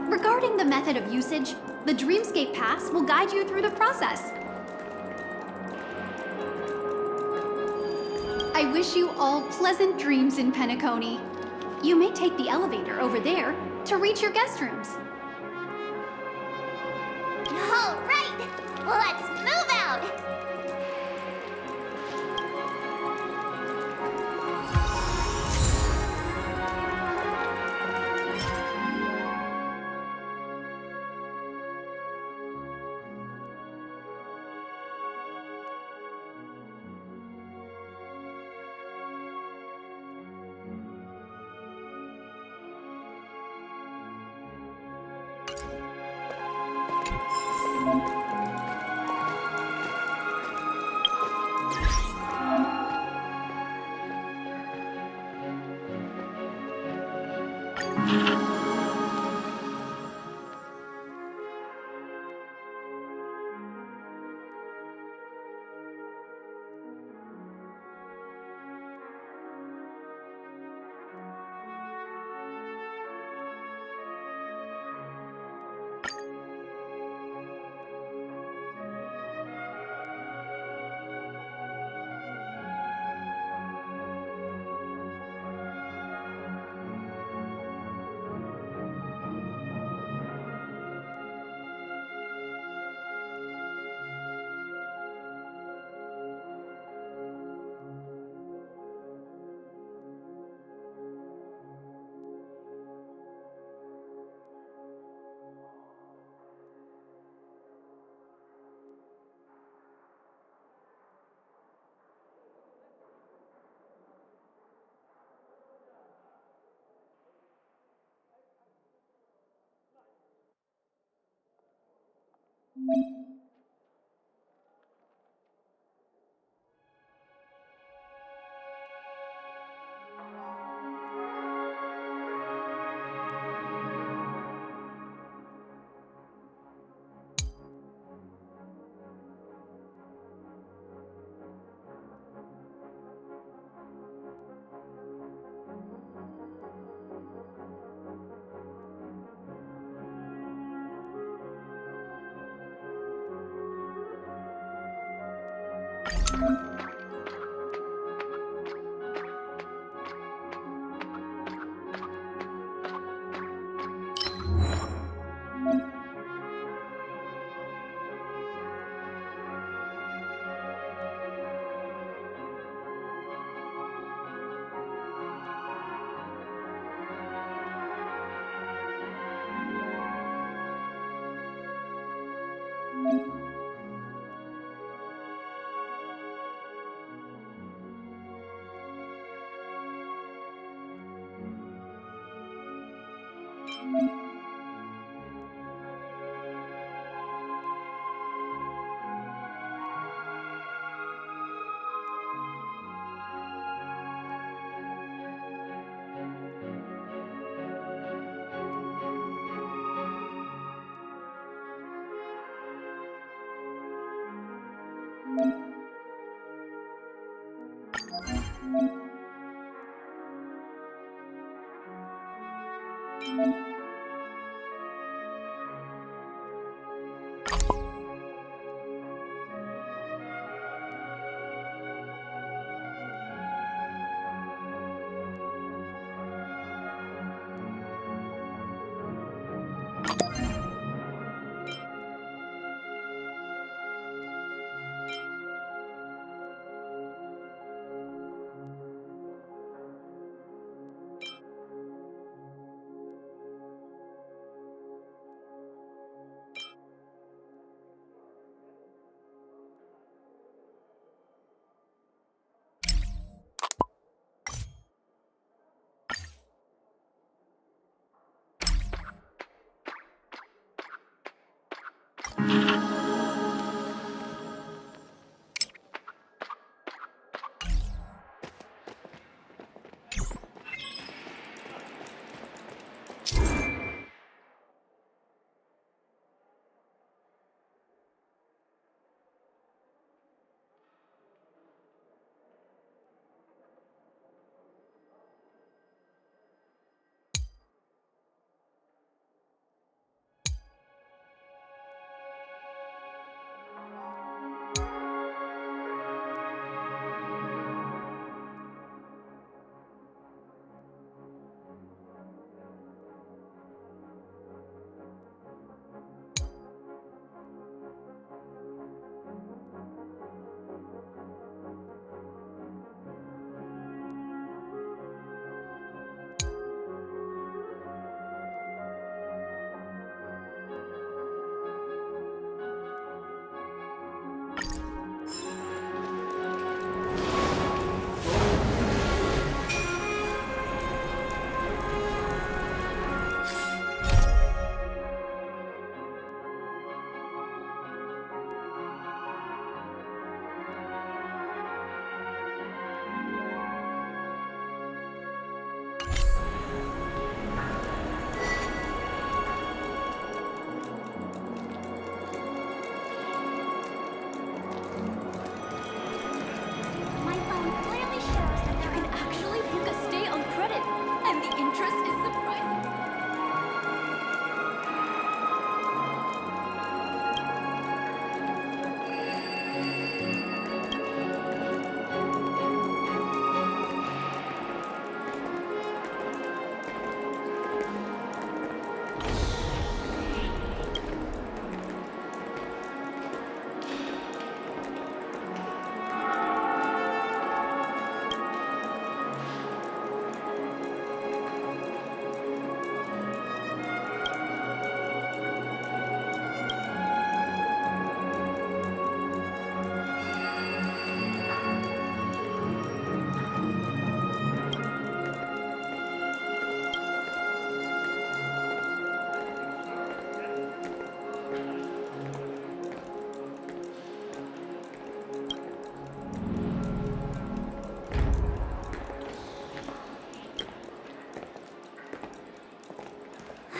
Regarding the method of usage, the Dreamscape Pass will guide you through the process. I wish you all pleasant dreams in Peniconia. You may take the elevator over there to reach your guest rooms. All right, let's move out!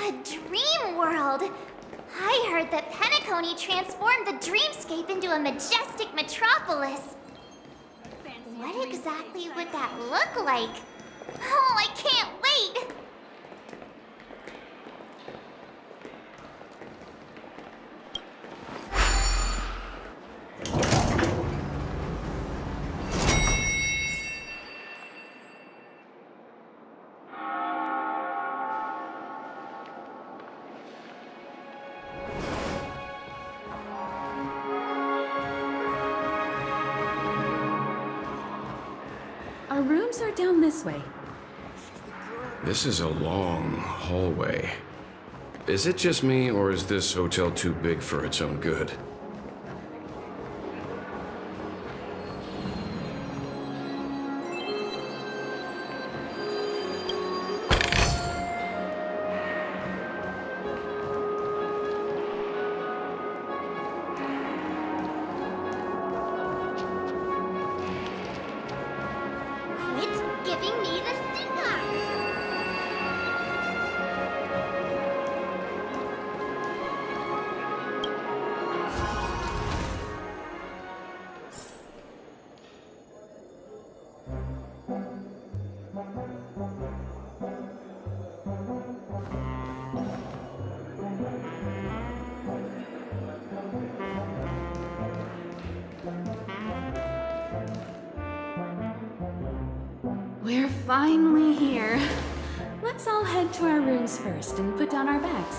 A dream world! I heard that Peniconia transformed the dreamscape into a majestic metropolis. What exactly would that look like? Oh, I can't wait! Our rooms are down this way. This is a long hallway. Is it just me, or is this hotel too big for its own good? Giving me the stink eye! We're finally here. Let's all head to our rooms first and put down our bags.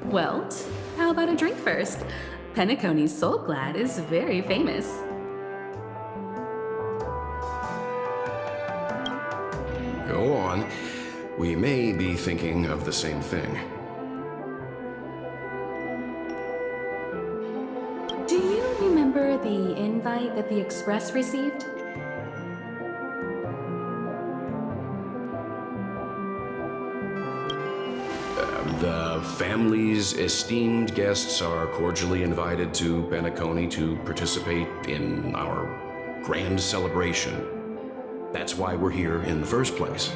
Well, how about a drink first? Penaconi's Soul Glad is very famous. Go on. We may be thinking of the same thing. Do you remember the invite that the Express received? The family's esteemed guests are cordially invited to Peniconia to participate in our grand celebration. That's why we're here in the first place.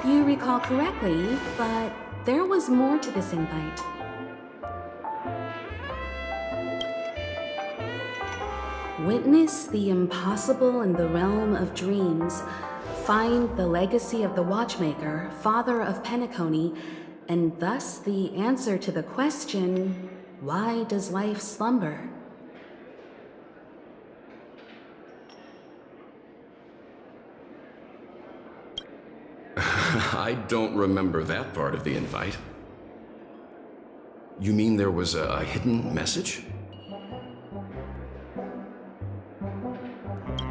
You recall correctly, but there was more to this invite. Witness the impossible in the realm of dreams. Find the legacy of the Watchmaker, father of Peniconia, and thus the answer to the question, why does life slumber? I don't remember that part of the invite. You mean there was a hidden message?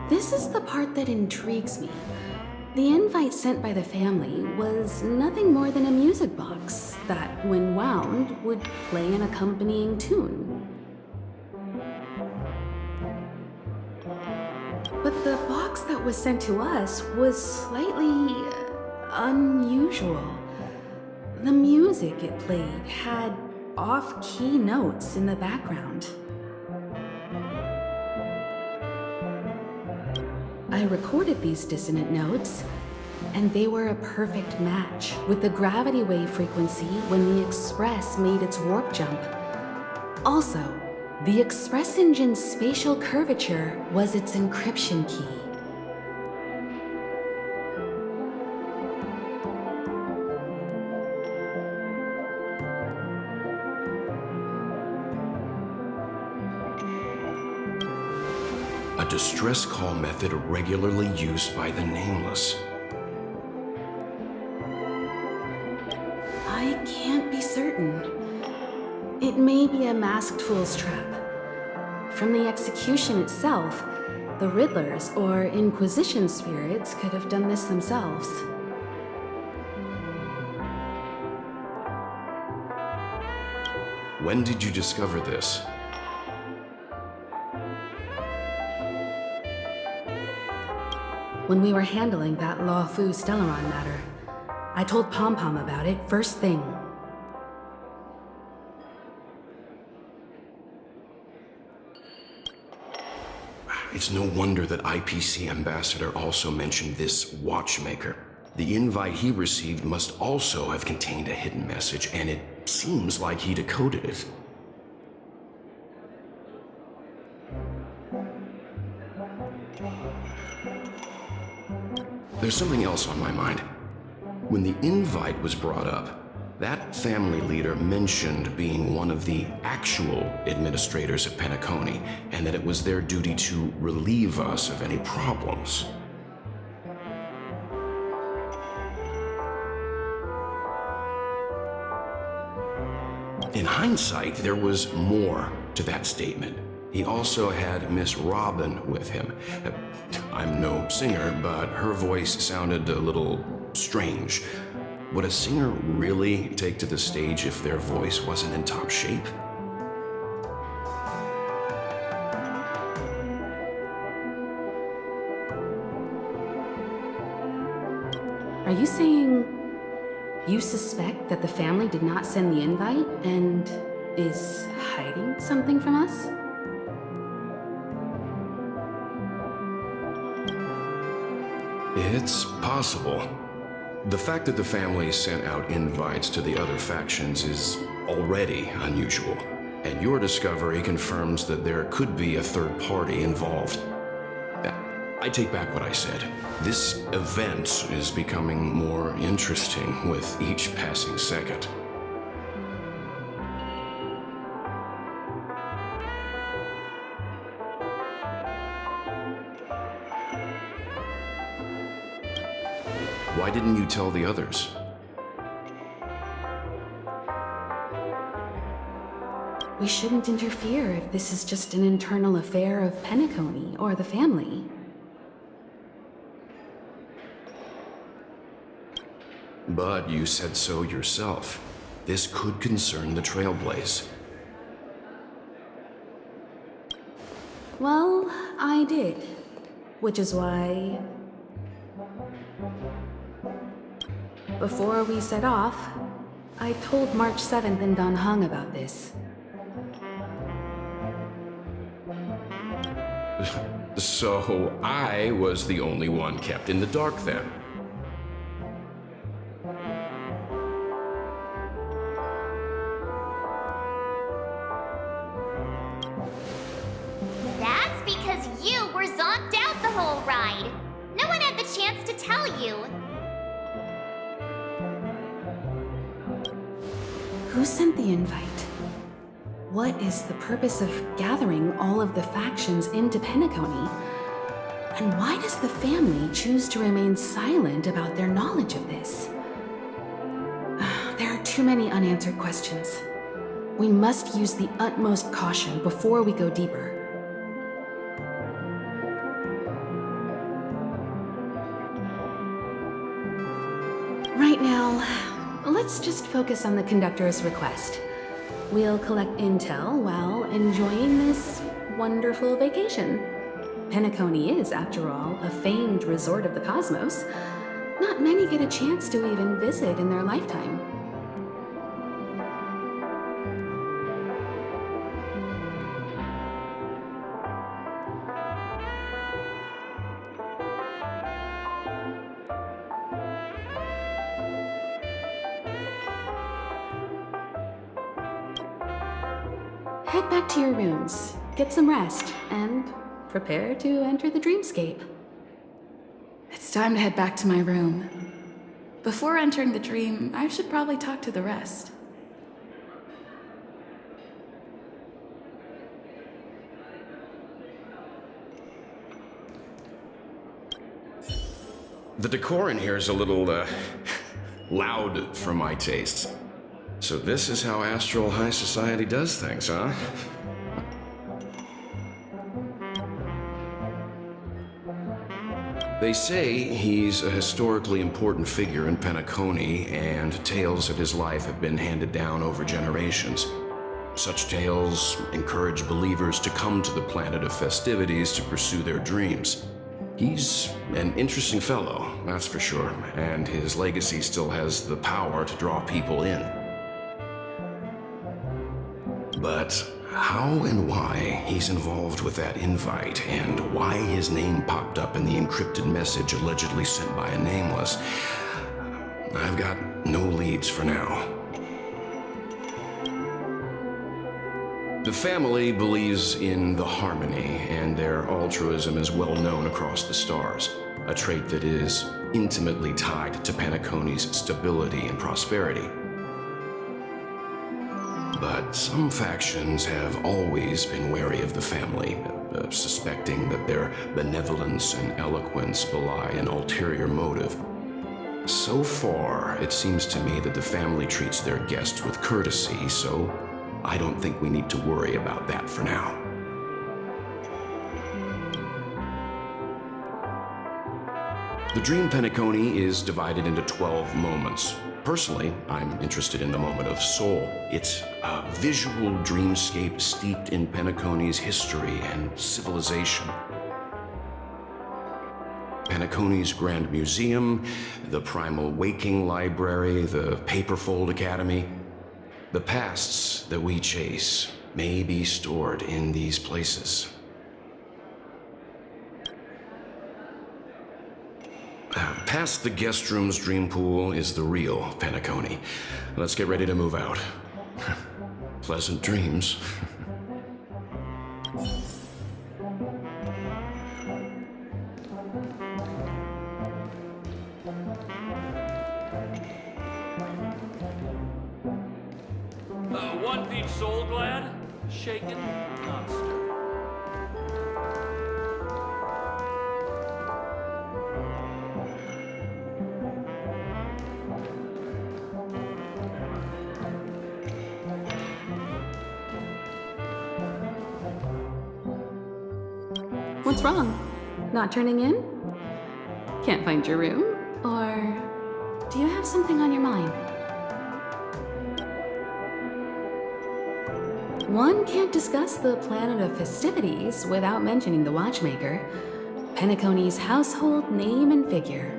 This is the part that intrigues me. The invite sent by the family was nothing more than a music box that, when wound, would play an accompanying tune. But the box that was sent to us was slightly unusual. The music it played had off-key notes in the background. I recorded these dissonant notes, and they were a perfect match with the gravity wave frequency when the Express made its warp jump. Also, the Express engine's spatial curvature was its encryption key. A distress call method regularly used by the Nameless. I can't be certain. It may be a masked fool's trap. From the execution itself, the Riddlers or Inquisition spirits could have done this themselves. When did you discover this? when we were handling that Lawfu Stellaron matter. I told Pom Pom about it first thing. It's no wonder that IPC Ambassador also mentioned this watchmaker. The invite he received must also have contained a hidden message, and it seems like he decoded it. There's something else on my mind. When the invite was brought up, that family leader mentioned being one of the actual administrators of Peniconia, and that it was their duty to relieve us of any problems. In hindsight, there was more to that statement. He also had Miss Robin with him. I'm no singer, but her voice sounded a little strange. Would a singer really take to the stage if their voice wasn't in top shape? Are you saying you suspect that the family did not send the invite and is hiding something from us? It's possible. The fact that the family sent out invites to the other factions is already unusual, and your discovery confirms that there could be a third party involved. I take back what I said. This event is becoming more interesting with each passing second. Why didn't you tell the others? We shouldn't interfere if this is just an internal affair of Peniconia or the family. But you said so yourself. This could concern the Trailblaze. Well, I did. Which is why... before we set off, I told March 7th and Don Hung about this. So I was the only one kept in the dark then. That's because you were zonked out the whole ride. No one had the chance to tell you. Who sent the invite? What is the purpose of gathering all of the factions into Peniconia? And why does the family choose to remain silent about their knowledge of this? There are too many unanswered questions. We must use the utmost caution before we go deeper. Right now, let's just focus on the conductor's request. We'll collect intel while enjoying this wonderful vacation. Peniconia is, after all, a famed resort of the cosmos. Not many get a chance to even visit in their lifetime. Head back to your rooms, get some rest, and prepare to enter the dreamscape. It's time to head back to my room. Before entering the dream, I should probably talk to the rest. The decor in here is a little, loud for my tastes. So this is how Astral High Society does things, huh? They say he's a historically important figure in Peniconia, and tales of his life have been handed down over generations. Such tales encourage believers to come to the planet of festivities to pursue their dreams. He's an interesting fellow, that's for sure, and his legacy still has the power to draw people in. But how and why he's involved with that invite, and why his name popped up in the encrypted message allegedly sent by a nameless, I've got no leads for now. The family believes in the harmony, and their altruism is well known across the stars, a trait that is intimately tied to Penaconia's stability and prosperity. But some factions have always been wary of the family, suspecting that their benevolence and eloquence belie an ulterior motive. So far, it seems to me that the family treats their guests with courtesy, so I don't think we need to worry about that for now. The Dream Penacony is divided into 12 moments. Personally, I'm interested in the moment of Soul. It's a visual dreamscape steeped in Penacony's history and civilization. Panacone's Grand Museum, the Primal Waking Library, the Paperfold Academy. The pasts that we chase may be stored in these places. Past the guest room's dream pool is the real Panaconia. Let's get ready to move out. Pleasant dreams. One peach soul glad, shaken, not stirred. What's wrong? Not turning in? Can't find your room? Or do you have something on your mind? One can't discuss the planet of festivities without mentioning the watchmaker, Penacony's household name and figure.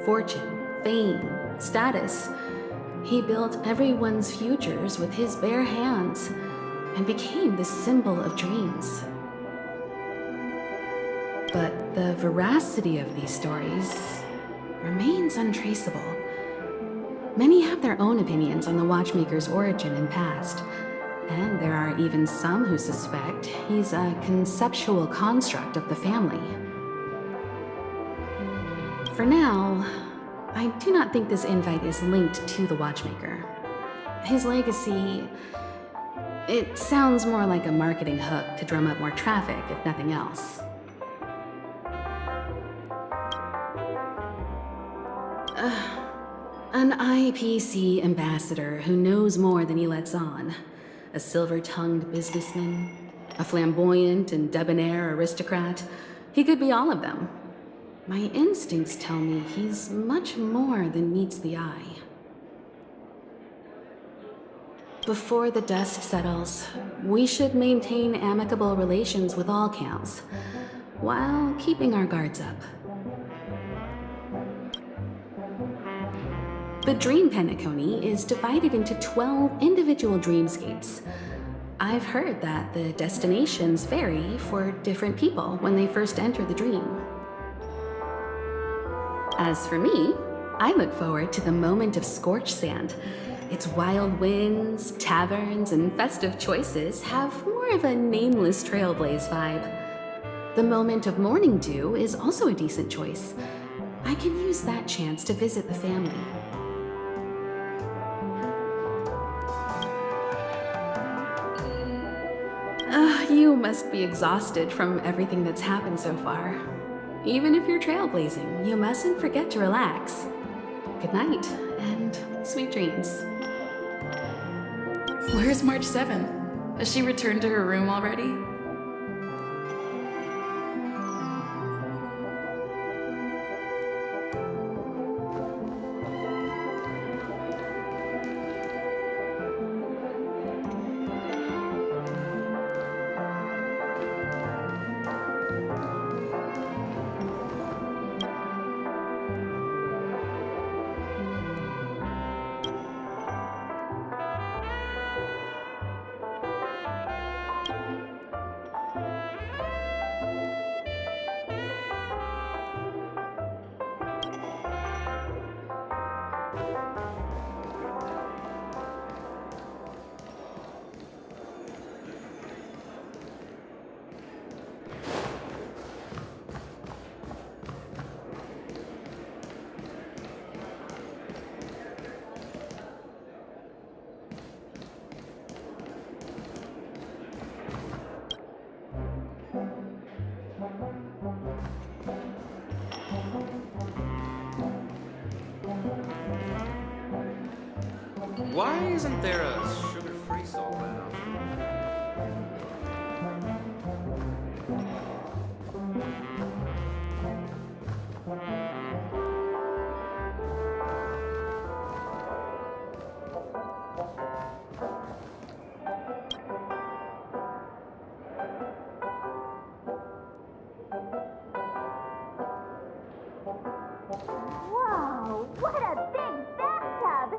Fortune, fame, status. He built everyone's futures with his bare hands and became the symbol of dreams. But the veracity of these stories remains untraceable. Many have their own opinions on the watchmaker's origin and past, and there are even some who suspect he's a conceptual construct of the family. For now, I do not think this invite is linked to the watchmaker. His legacy, it sounds more like a marketing hook to drum up more traffic, if nothing else. An IPC ambassador who knows more than he lets on. A silver-tongued businessman. A flamboyant and debonair aristocrat. He could be all of them. My instincts tell me he's much more than meets the eye. Before the dust settles, we should maintain amicable relations with all counts, while keeping our guards up. The Dream Panaconia is divided into 12 individual dreamscapes. I've heard that the destinations vary for different people when they first enter the dream. As for me, I look forward to the moment of scorched sand. Its wild winds, taverns, and festive choices have more of a nameless trailblaze vibe. The moment of morning dew is also a decent choice. I can use that chance to visit the family. You must be exhausted from everything that's happened so far. Even if you're trailblazing, you mustn't forget to relax. Good night, and sweet dreams. Where's March 7th? Has she returned to her room already? Why isn't there a sugar-free salt glad option? Whoa, what a big bathtub!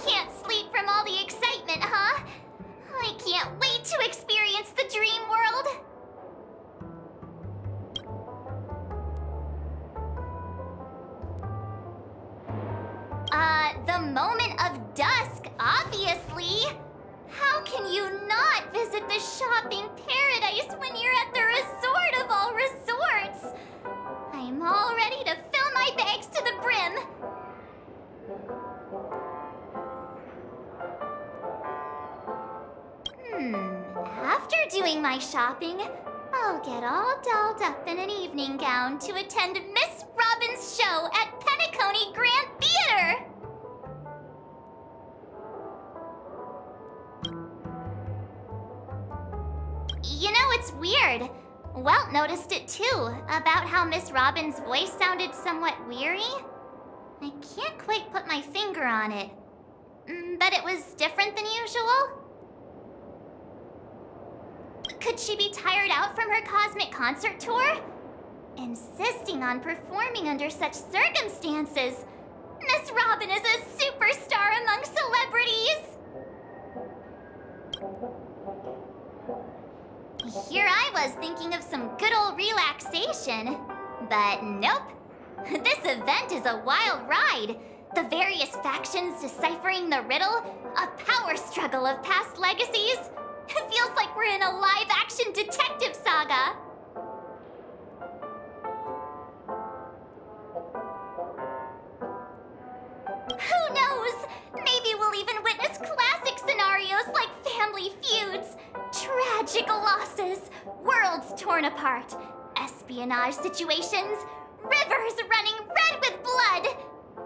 Can't sleep from all the excitement, huh? I can't wait to experience the dream world! The moment of dusk, obviously! How can you not visit the shopping paradise when you're at the resort of all resorts? I'm all ready to fill my bags to the brim. After doing my shopping, I'll get all dolled up in an evening gown to attend Miss Robin's show at Peniconia Grand Theater. You know, it's weird. Welt noticed it too, about how Miss Robin's voice sounded somewhat weary. I can't quite put my finger on it, but it was different than usual. Could she be tired out from her cosmic concert tour? Insisting on performing under such circumstances. Miss Robin is a superstar among celebrities. Here I was thinking of some good old relaxation, but nope. This event is a wild ride. The various factions deciphering the riddle, a power struggle of past legacies. It feels like we're in a live-action detective saga. Who knows? Maybe we'll even witness classic scenarios like family feuds, tragic losses, worlds torn apart, espionage situations, rivers running red with blood.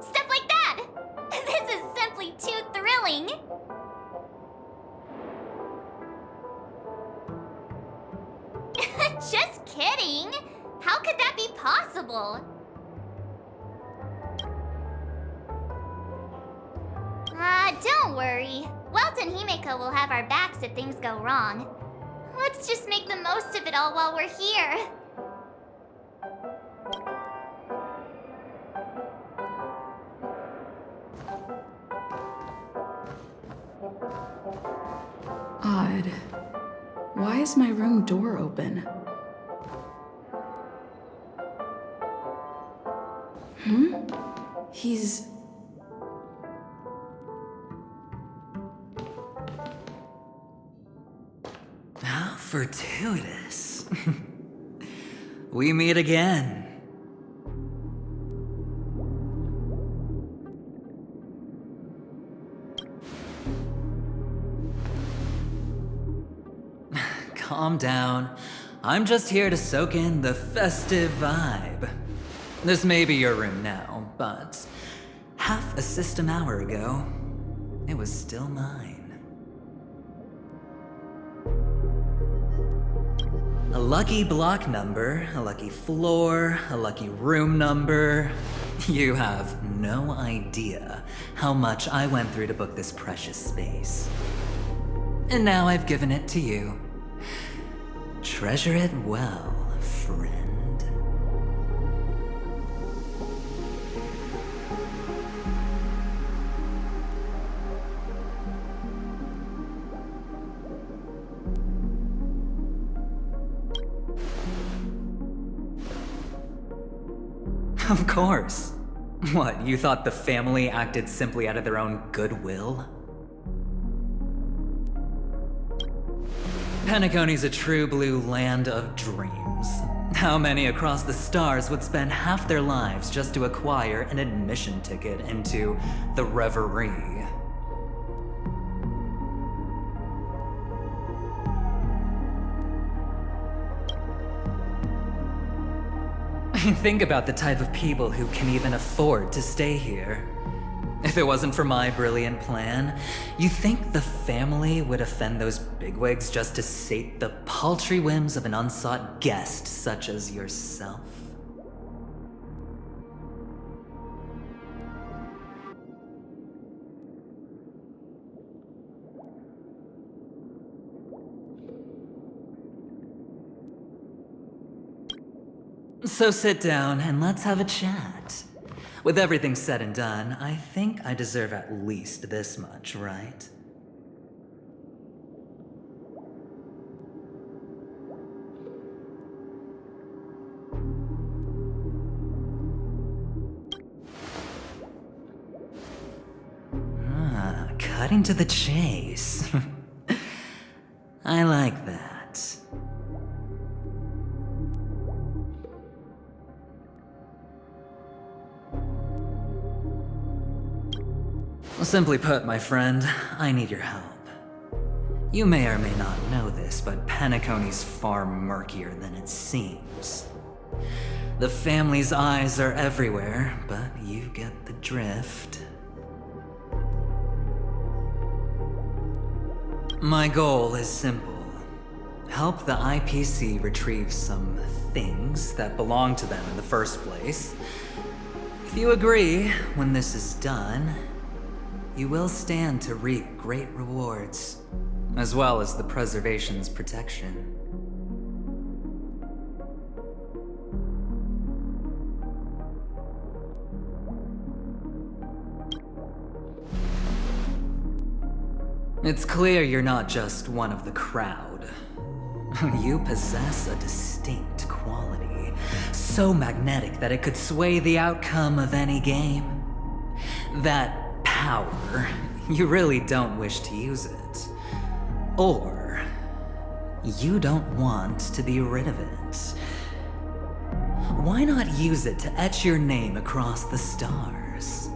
Stuff like that. This is simply too thrilling. Just kidding! How could that be possible? Don't worry. Welt and Himeko will have our backs if things go wrong. Let's just make the most of it all while we're here. Odd. Why is my room door open? He's... How fortuitous. We meet again. Calm down. I'm just here to soak in the festive vibe. This may be your room now, but half a system hour ago, it was still mine. A lucky block number, a lucky floor, a lucky room number. You have no idea how much I went through to book this precious space. And now I've given it to you. Treasure it well, friend. Of course. What, you thought the family acted simply out of their own goodwill? Penaconia's a true blue land of dreams. How many across the stars would spend half their lives just to acquire an admission ticket into the reverie? Think about the type of people who can even afford to stay here. If it wasn't for my brilliant plan, you think the family would offend those bigwigs just to sate the paltry whims of an unsought guest such as yourself? So sit down and let's have a chat. With everything said and done, I think I deserve at least this much, right? Cutting to the chase. I like that. Simply put, my friend, I need your help. You may or may not know this, but Penaconia's far murkier than it seems. The family's eyes are everywhere, but you get the drift. My goal is simple. Help the IPC retrieve some things that belong to them in the first place. If you agree, when this is done, you will stand to reap great rewards, as well as the preservation's protection. It's clear you're not just one of the crowd. You possess a distinct quality, so magnetic that it could sway the outcome of any game. That power, you really don't wish to use it. Or, you don't want to be rid of it. Why not use it to etch your name across the stars?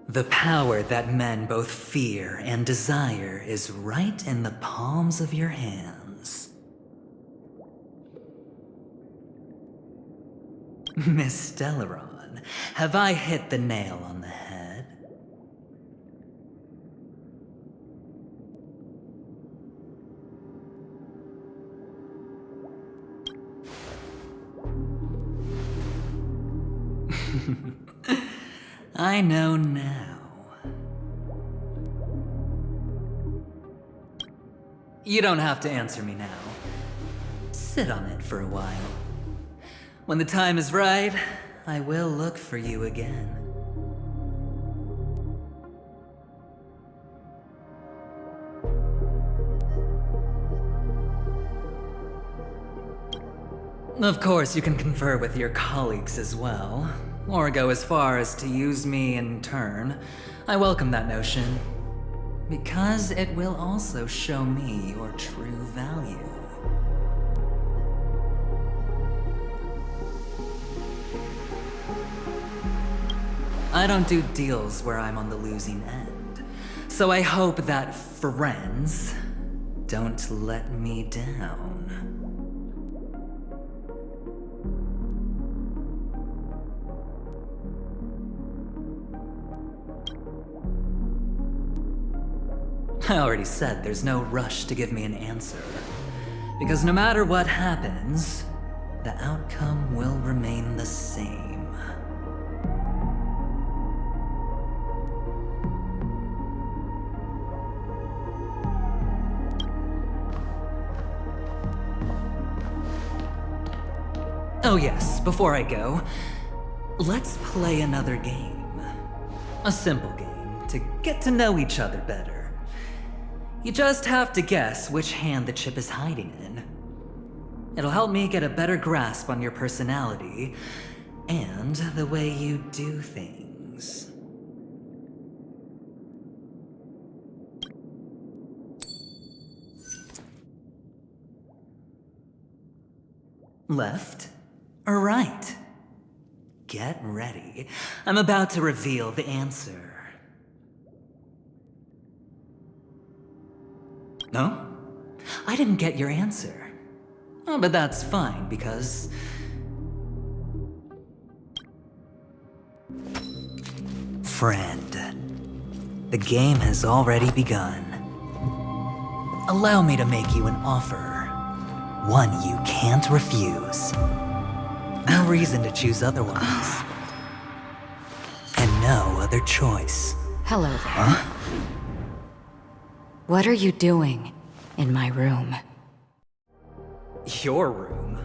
The power that men both fear and desire is right in the palms of your hands. Miss Stellaron, have I hit the nail on the head? I know now. You don't have to answer me now. Sit on it for a while. When the time is right, I will look for you again. Of course, you can confer with your colleagues as well, or go as far as to use me in turn. I welcome that notion, because it will also show me your true value. I don't do deals where I'm on the losing end, so I hope that friends don't let me down. I already said there's no rush to give me an answer, because no matter what happens, the outcome will remain the same. Oh yes, before I go, let's play another game. A simple game to get to know each other better. You just have to guess which hand the chip is hiding in. It'll help me get a better grasp on your personality and the way you do things. Left or right? get ready. I'm about to reveal the answer. No? I didn't get your answer. Oh, but that's fine, because... Friend, the game has already begun. Allow me to make you an offer. One you can't refuse. No reason to choose otherwise. And no other choice. Hello there. Huh? What are you doing in my room? Your room?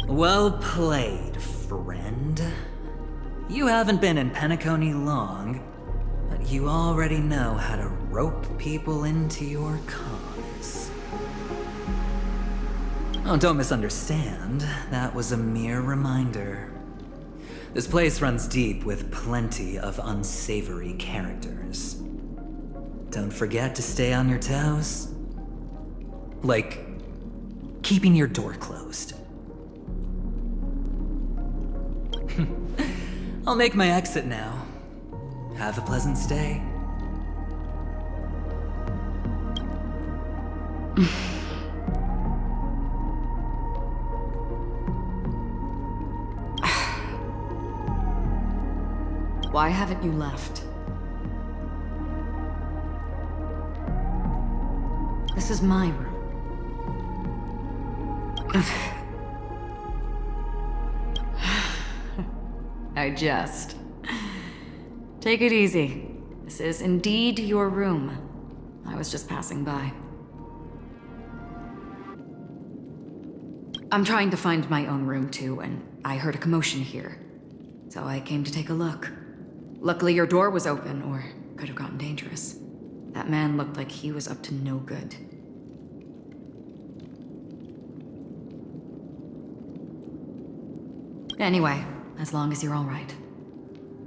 Well played, friend. You haven't been in Peniconia long, but you already know how to rope people into your cause. Oh, don't misunderstand. That was a mere reminder. This place runs deep with plenty of unsavory characters. Don't forget to stay on your toes. Like, keeping your door closed. I'll make my exit now. Have a pleasant stay. Why haven't you left? This is my room. I jest. Take it easy. This is indeed your room. I was just passing by. I'm trying to find my own room too, and I heard a commotion here. So I came to take a look. Luckily your door was open, or it could have gotten dangerous. That man looked like he was up to no good. Anyway, as long as you're all right.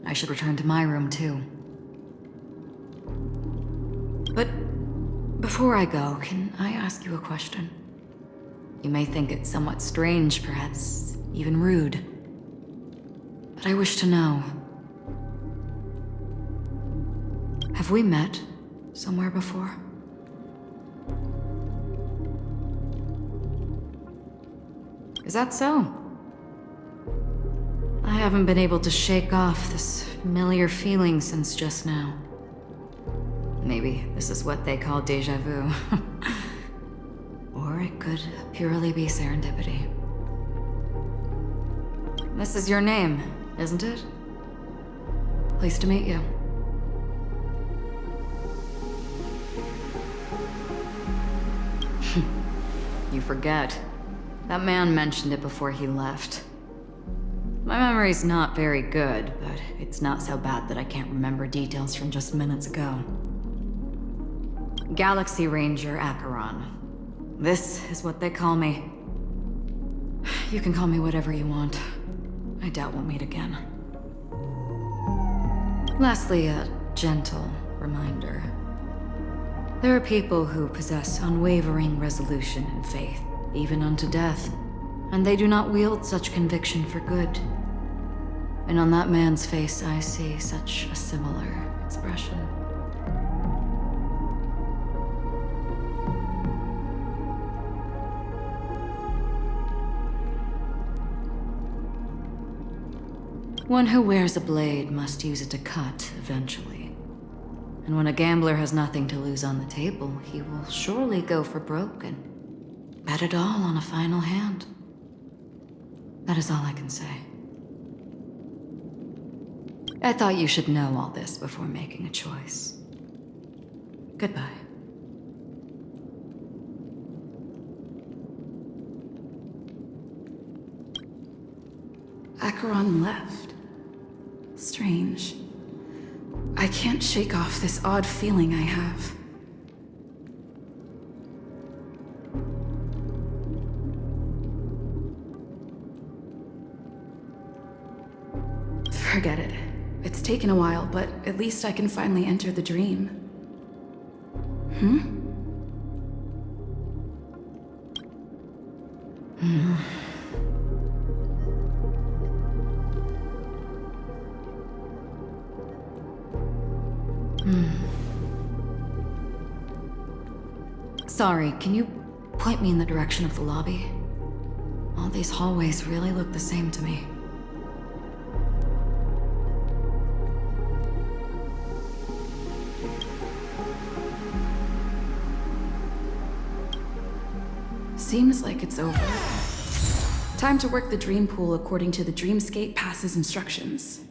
I should return to my room too. But before I go, can I ask you a question? You may think it somewhat strange, perhaps even rude. But I wish to know. Have we met somewhere before? Is that so? I haven't been able to shake off this familiar feeling since just now. Maybe this is what they call déjà vu. Or it could purely be serendipity. This is your name, isn't it? Pleased to meet you. You forget. That man mentioned it before he left. My memory's not very good, but it's not so bad that I can't remember details from just minutes ago. Galaxy Ranger Acheron. This is what they call me. You can call me whatever you want. I doubt we'll meet again. Lastly, a gentle reminder. There are people who possess unwavering resolution and faith, even unto death, and they do not wield such conviction for good. And on that man's face, I see such a similar expression. One who wears a blade must use it to cut eventually. And when a gambler has nothing to lose on the table, he will surely go for broke and bet it all on a final hand. That is all I can say. I thought you should know all this before making a choice. Goodbye. Acheron left. Strange. I can't shake off this odd feeling I have. Forget it. It's taken a while, but at least I can finally enter the dream. Sorry, can you point me in the direction of the lobby? All these hallways really look the same to me. Seems like it's over. Time to work the dream pool according to the Dreamscape Pass's instructions.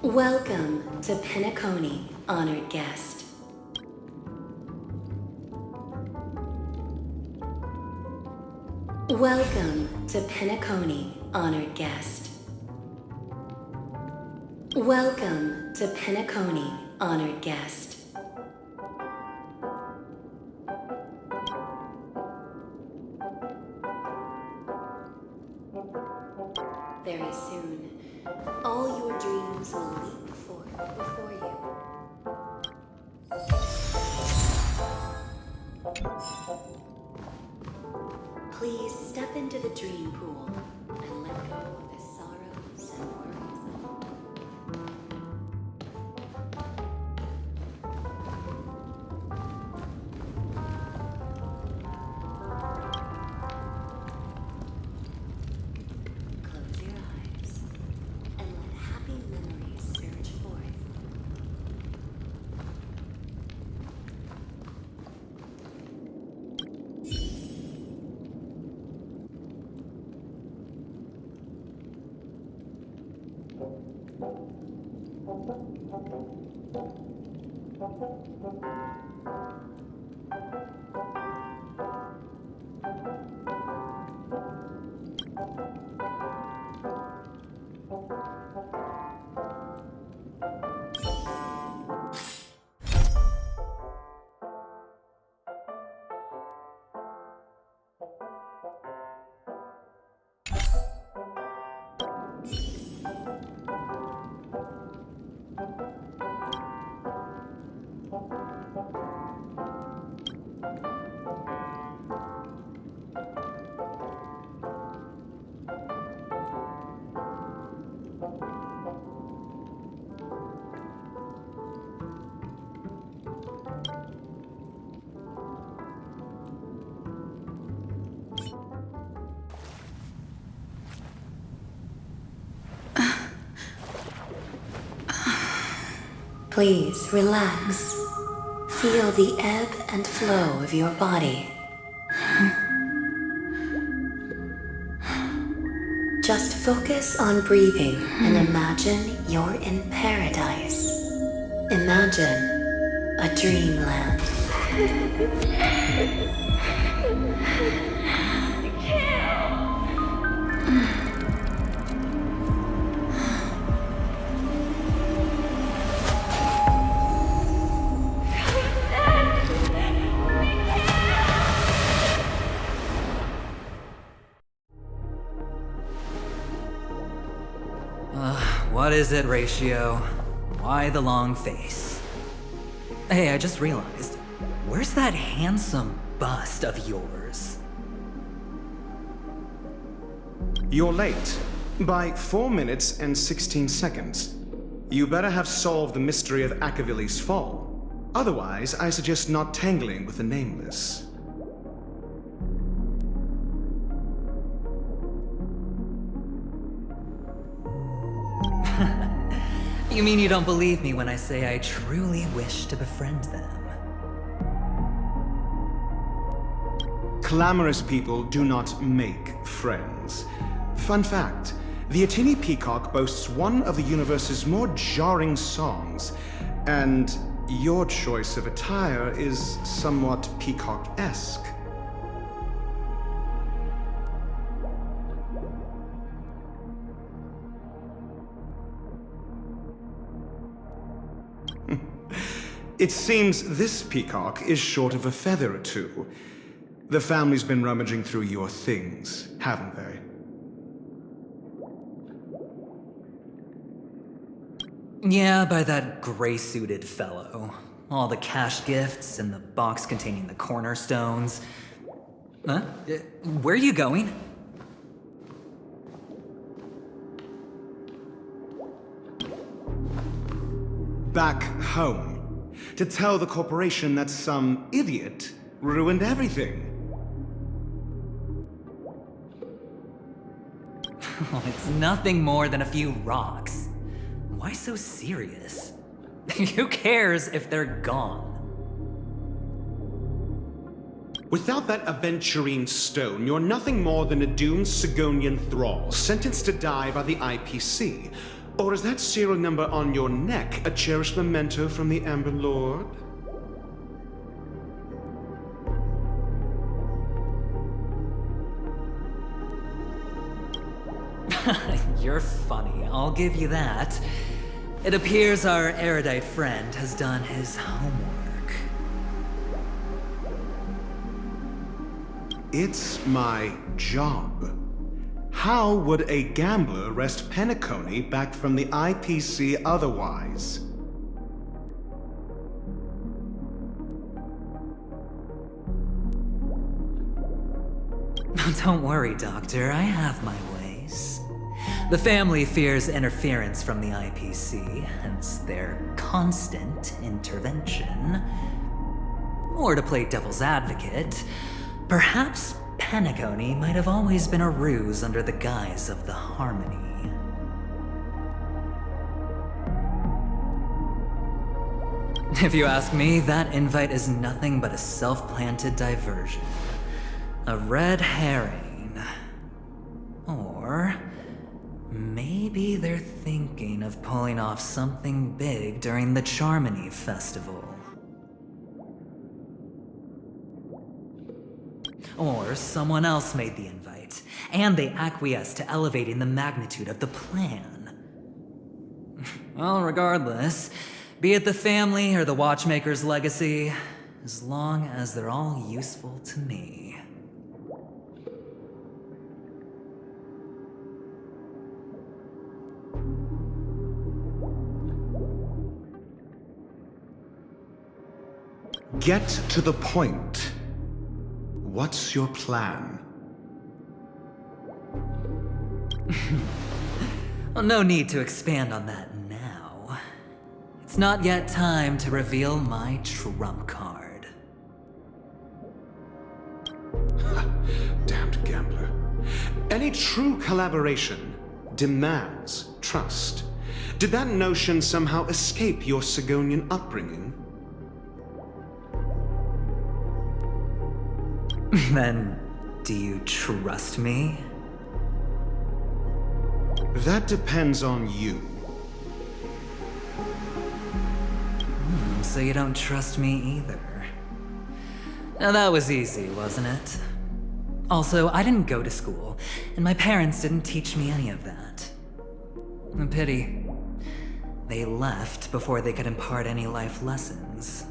Welcome to Peniconia, honored guest. Welcome to Peniconia, honored guest. Welcome to Peniconia, honored guest. Very soon, all your dreams will leap forth before you. Please step into the dream pool and let go of the sorrows and worries of Close your eyes and let happy memories surge forth. Please relax. Feel the ebb and flow of your body. Just focus on breathing and imagine you're in paradise. Imagine a dreamland. What is it, Ratio? Why the long face? Hey, I just realized, where's that handsome bust of yours? You're late. By 4 minutes and 16 seconds. You better have solved the mystery of Akavili's fall. Otherwise, I suggest not tangling with the Nameless. You mean you don't believe me when I say I truly wish to befriend them? Clamorous people do not make friends. Fun fact, the Atini Peacock boasts one of the universe's more jarring songs, and your choice of attire is somewhat peacock-esque. It seems this peacock is short of a feather or two. The family's been rummaging through your things, haven't they? Yeah, by that gray-suited fellow. All the cash gifts and the box containing the cornerstones. Huh? Where are you going? Back home. To tell the corporation that some idiot ruined everything. Oh, it's nothing more than a few rocks. Why so serious? Who cares if they're gone? Without that aventurine stone, you're nothing more than a doomed Sigonian thrall, sentenced to die by the IPC. Or is that serial number on your neck a cherished memento from the Amber Lord? You're funny, I'll give you that. It appears our erudite friend has done his homework. It's my job. How would a gambler wrest Peniconia back from the IPC otherwise? Don't worry, Doctor, I have my ways. The family fears interference from the IPC, hence their constant intervention. Or to play devil's advocate, perhaps Peniconia might have always been a ruse under the guise of the Harmony. If you ask me, that invite is nothing but a self-planted diversion. A red herring. Or maybe they're thinking of pulling off something big during the Charmony Festival. Or someone else made the invite, and they acquiesced to elevating the magnitude of the plan. Well, regardless, be it the family or the Watchmaker's legacy, as long as they're all useful to me. Get to the point. What's your plan? Well, no need to expand on that now. It's not yet time to reveal my trump card. Damned gambler. Any true collaboration demands trust. Did that notion somehow escape your Sigonian upbringing? Then, do you trust me? That depends on you. So you don't trust me either. Now that was easy, wasn't it? Also, I didn't go to school, and my parents didn't teach me any of that. A pity. They left before they could impart any life lessons.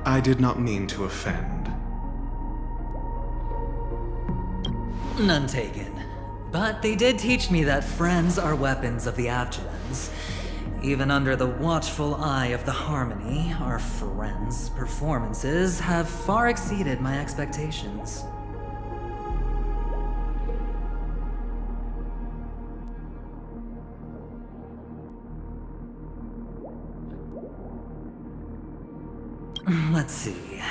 I did not mean to offend. None taken. But they did teach me that friends are weapons of the Abjons. Even under the watchful eye of the Harmony, our friends' performances have far exceeded my expectations. Let's see.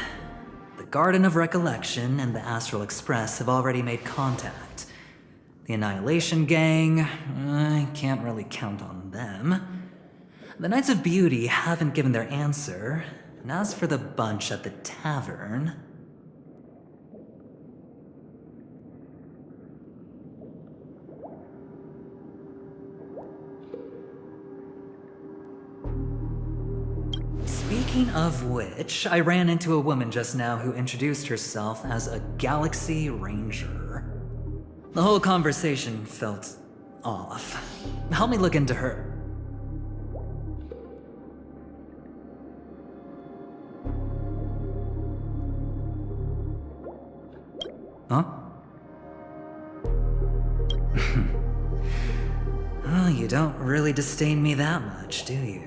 The Garden of Recollection and the Astral Express have already made contact. The Annihilation Gang, I can't really count on them. The Knights of Beauty haven't given their answer, and as for the bunch at the tavern... Speaking of which, I ran into a woman just now who introduced herself as a Galaxy Ranger. The whole conversation felt off. Help me look into her. Huh? Oh, you don't really disdain me that much, do you?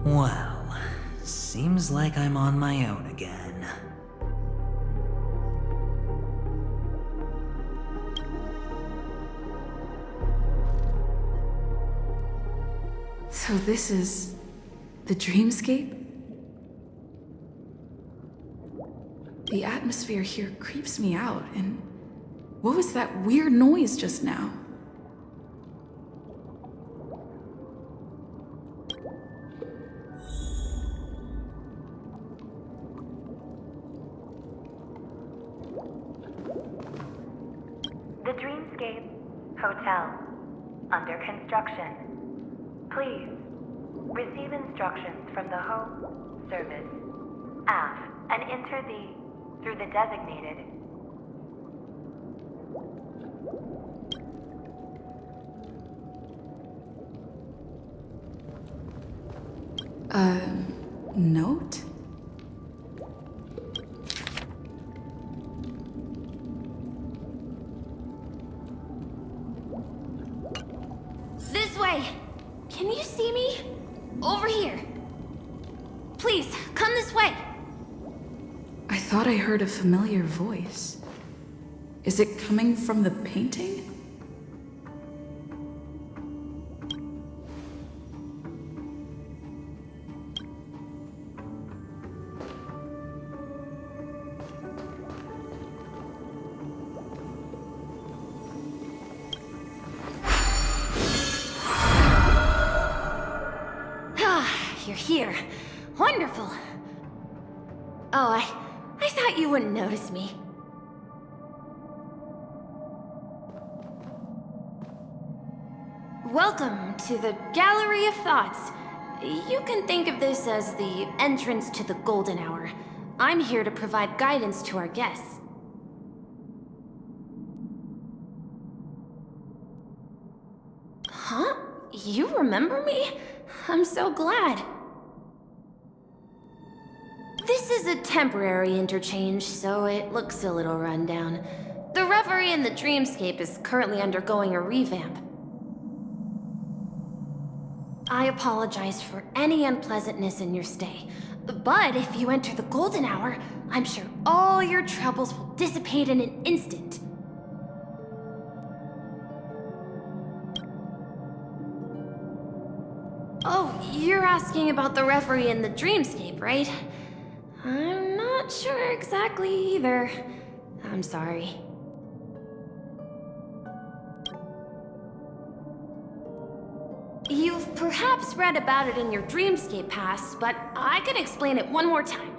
Well, seems like I'm on my own again. So this is the dreamscape? The atmosphere here creeps me out, and what was that weird noise just now? The Dreamscape Hotel, under construction. Please receive instructions from the home service, aft, and enter through the designated. Note? This way! Can you see me? Over here. Please, come this way. I thought I heard a familiar voice. Is it coming from the painting? You're here. Wonderful. Oh, I thought you wouldn't notice me. Welcome to the Gallery of Thoughts. You can think of this as the entrance to the Golden Hour. I'm here to provide guidance to our guests. Huh? You remember me? I'm so glad. This is a temporary interchange, so it looks a little rundown. The Reverie in the Dreamscape is currently undergoing a revamp. I apologize for any unpleasantness in your stay, but if you enter the Golden Hour, I'm sure all your troubles will dissipate in an instant. Oh, you're asking about the Reverie in the Dreamscape, right? I'm not sure exactly either. I'm sorry. You've perhaps read about it in your Dreamscape past, but I can explain it one more time.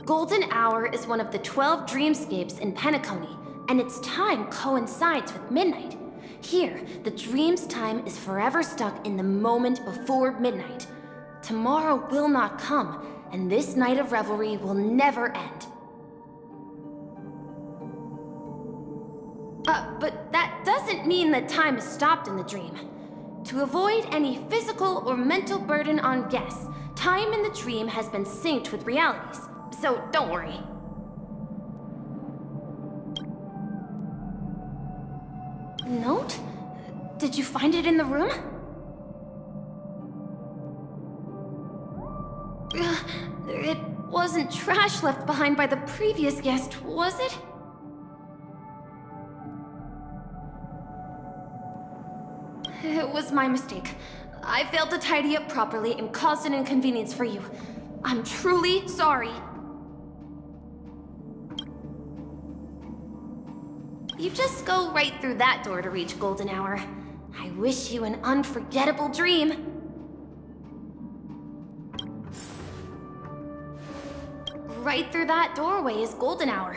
Golden Hour is one of the 12 dreamscapes in Peniconia, and its time coincides with midnight. Here, the dream's time is forever stuck in the moment before midnight. Tomorrow will not come, and this night of revelry will never end. But that doesn't mean that time is stopped in the dream. To avoid any physical or mental burden on guests, time in the dream has been synced with realities, so don't worry. Note? Did you find it in the room? It wasn't trash left behind by the previous guest, was it? It was my mistake. I failed to tidy up properly and caused an inconvenience for you. I'm truly sorry. You just go right through that door to reach Golden Hour. I wish you an unforgettable dream. Right through that doorway is Golden Hour.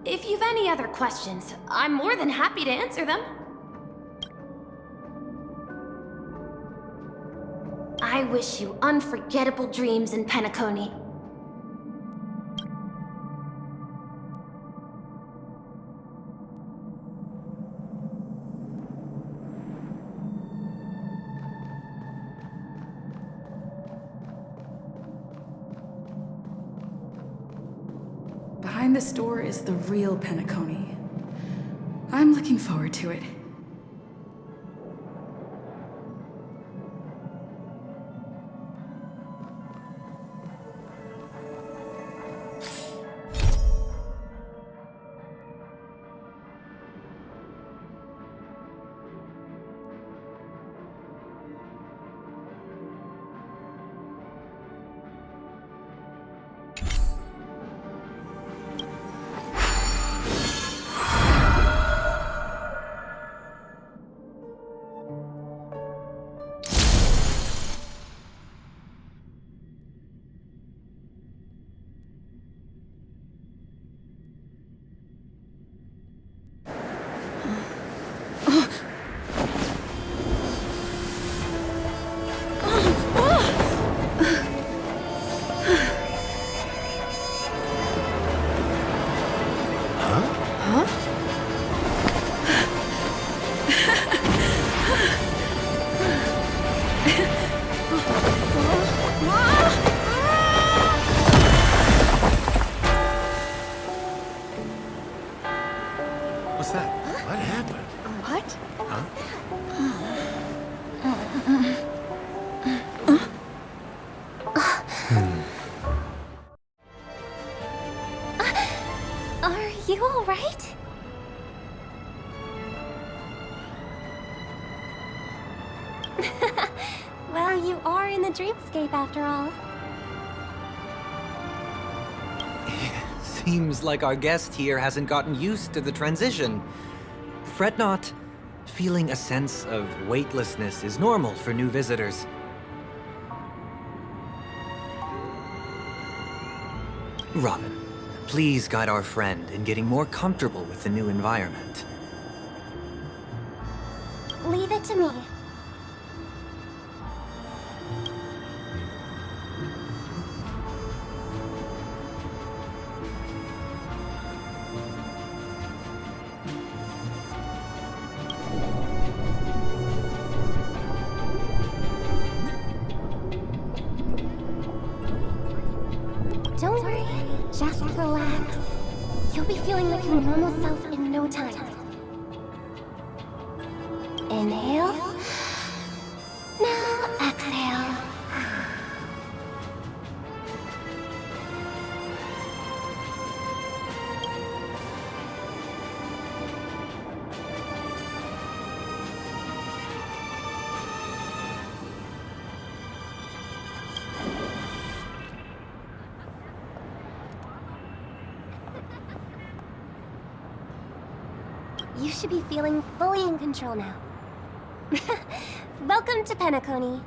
If you've any other questions, I'm more than happy to answer them. I wish you unforgettable dreams in Peniconia. Behind this door is the real Peniconia. I'm looking forward to it. What's that? What happened? What? Huh? Are you all right? Well, you are in the dreamscape after all. Seems like our guest here hasn't gotten used to the transition. Fret not. Feeling a sense of weightlessness is normal for new visitors. Robin, please guide our friend in getting more comfortable with the new environment. Leave it to me. Don't worry, just relax. You'll be feeling like your normal self in no time. Inhale. Now exhale. You should be feeling fully in control now. Welcome to Peniconia.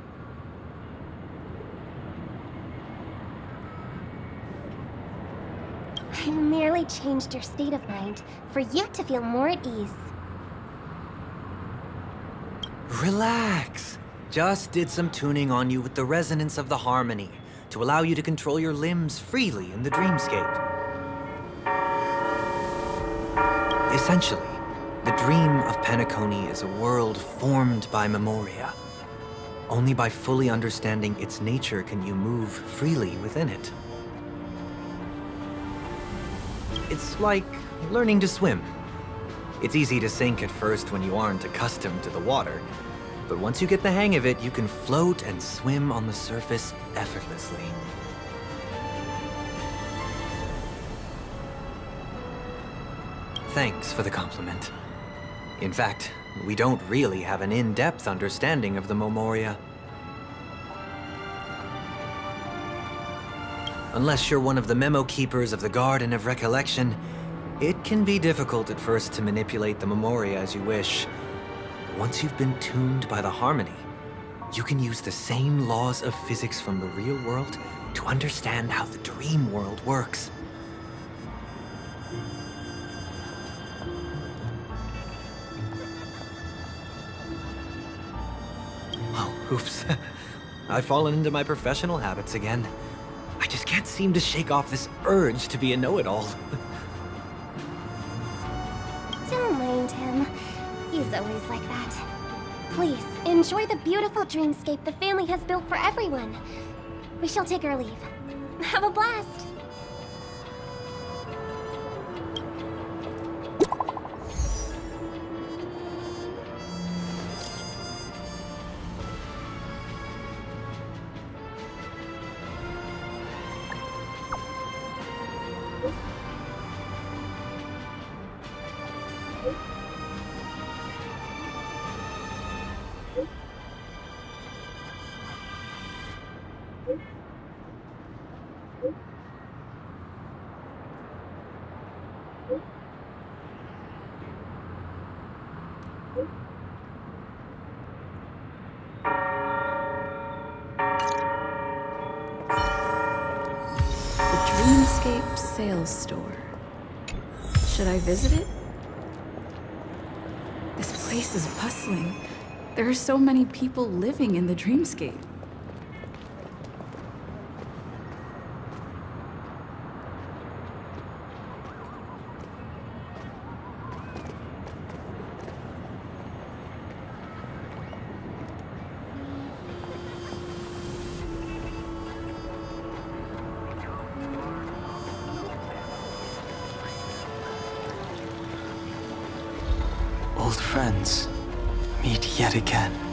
I merely changed your state of mind for you to feel more at ease. Relax. Just did some tuning on you with the resonance of the harmony to allow you to control your limbs freely in the dreamscape. Essentially, the dream of Peniconia is a world formed by memoria. Only by fully understanding its nature can you move freely within it. It's like learning to swim. It's easy to sink at first when you aren't accustomed to the water, but once you get the hang of it, you can float and swim on the surface effortlessly. Thanks for the compliment. In fact, we don't really have an in-depth understanding of the Memoria. Unless you're one of the memo keepers of the Garden of Recollection, it can be difficult at first to manipulate the Memoria as you wish. But once you've been tuned by the harmony, you can use the same laws of physics from the real world to understand how the dream world works. Oh, oops. I've fallen into my professional habits again. I just can't seem to shake off this urge to be a know-it-all. Don't mind him. He's always like that. Please, enjoy the beautiful dreamscape the family has built for everyone. We shall take our leave. Have a blast! Dreamscape Sales Store. Should I visit it? This place is bustling. There are so many people living in the dreamscape. Old friends meet yet again.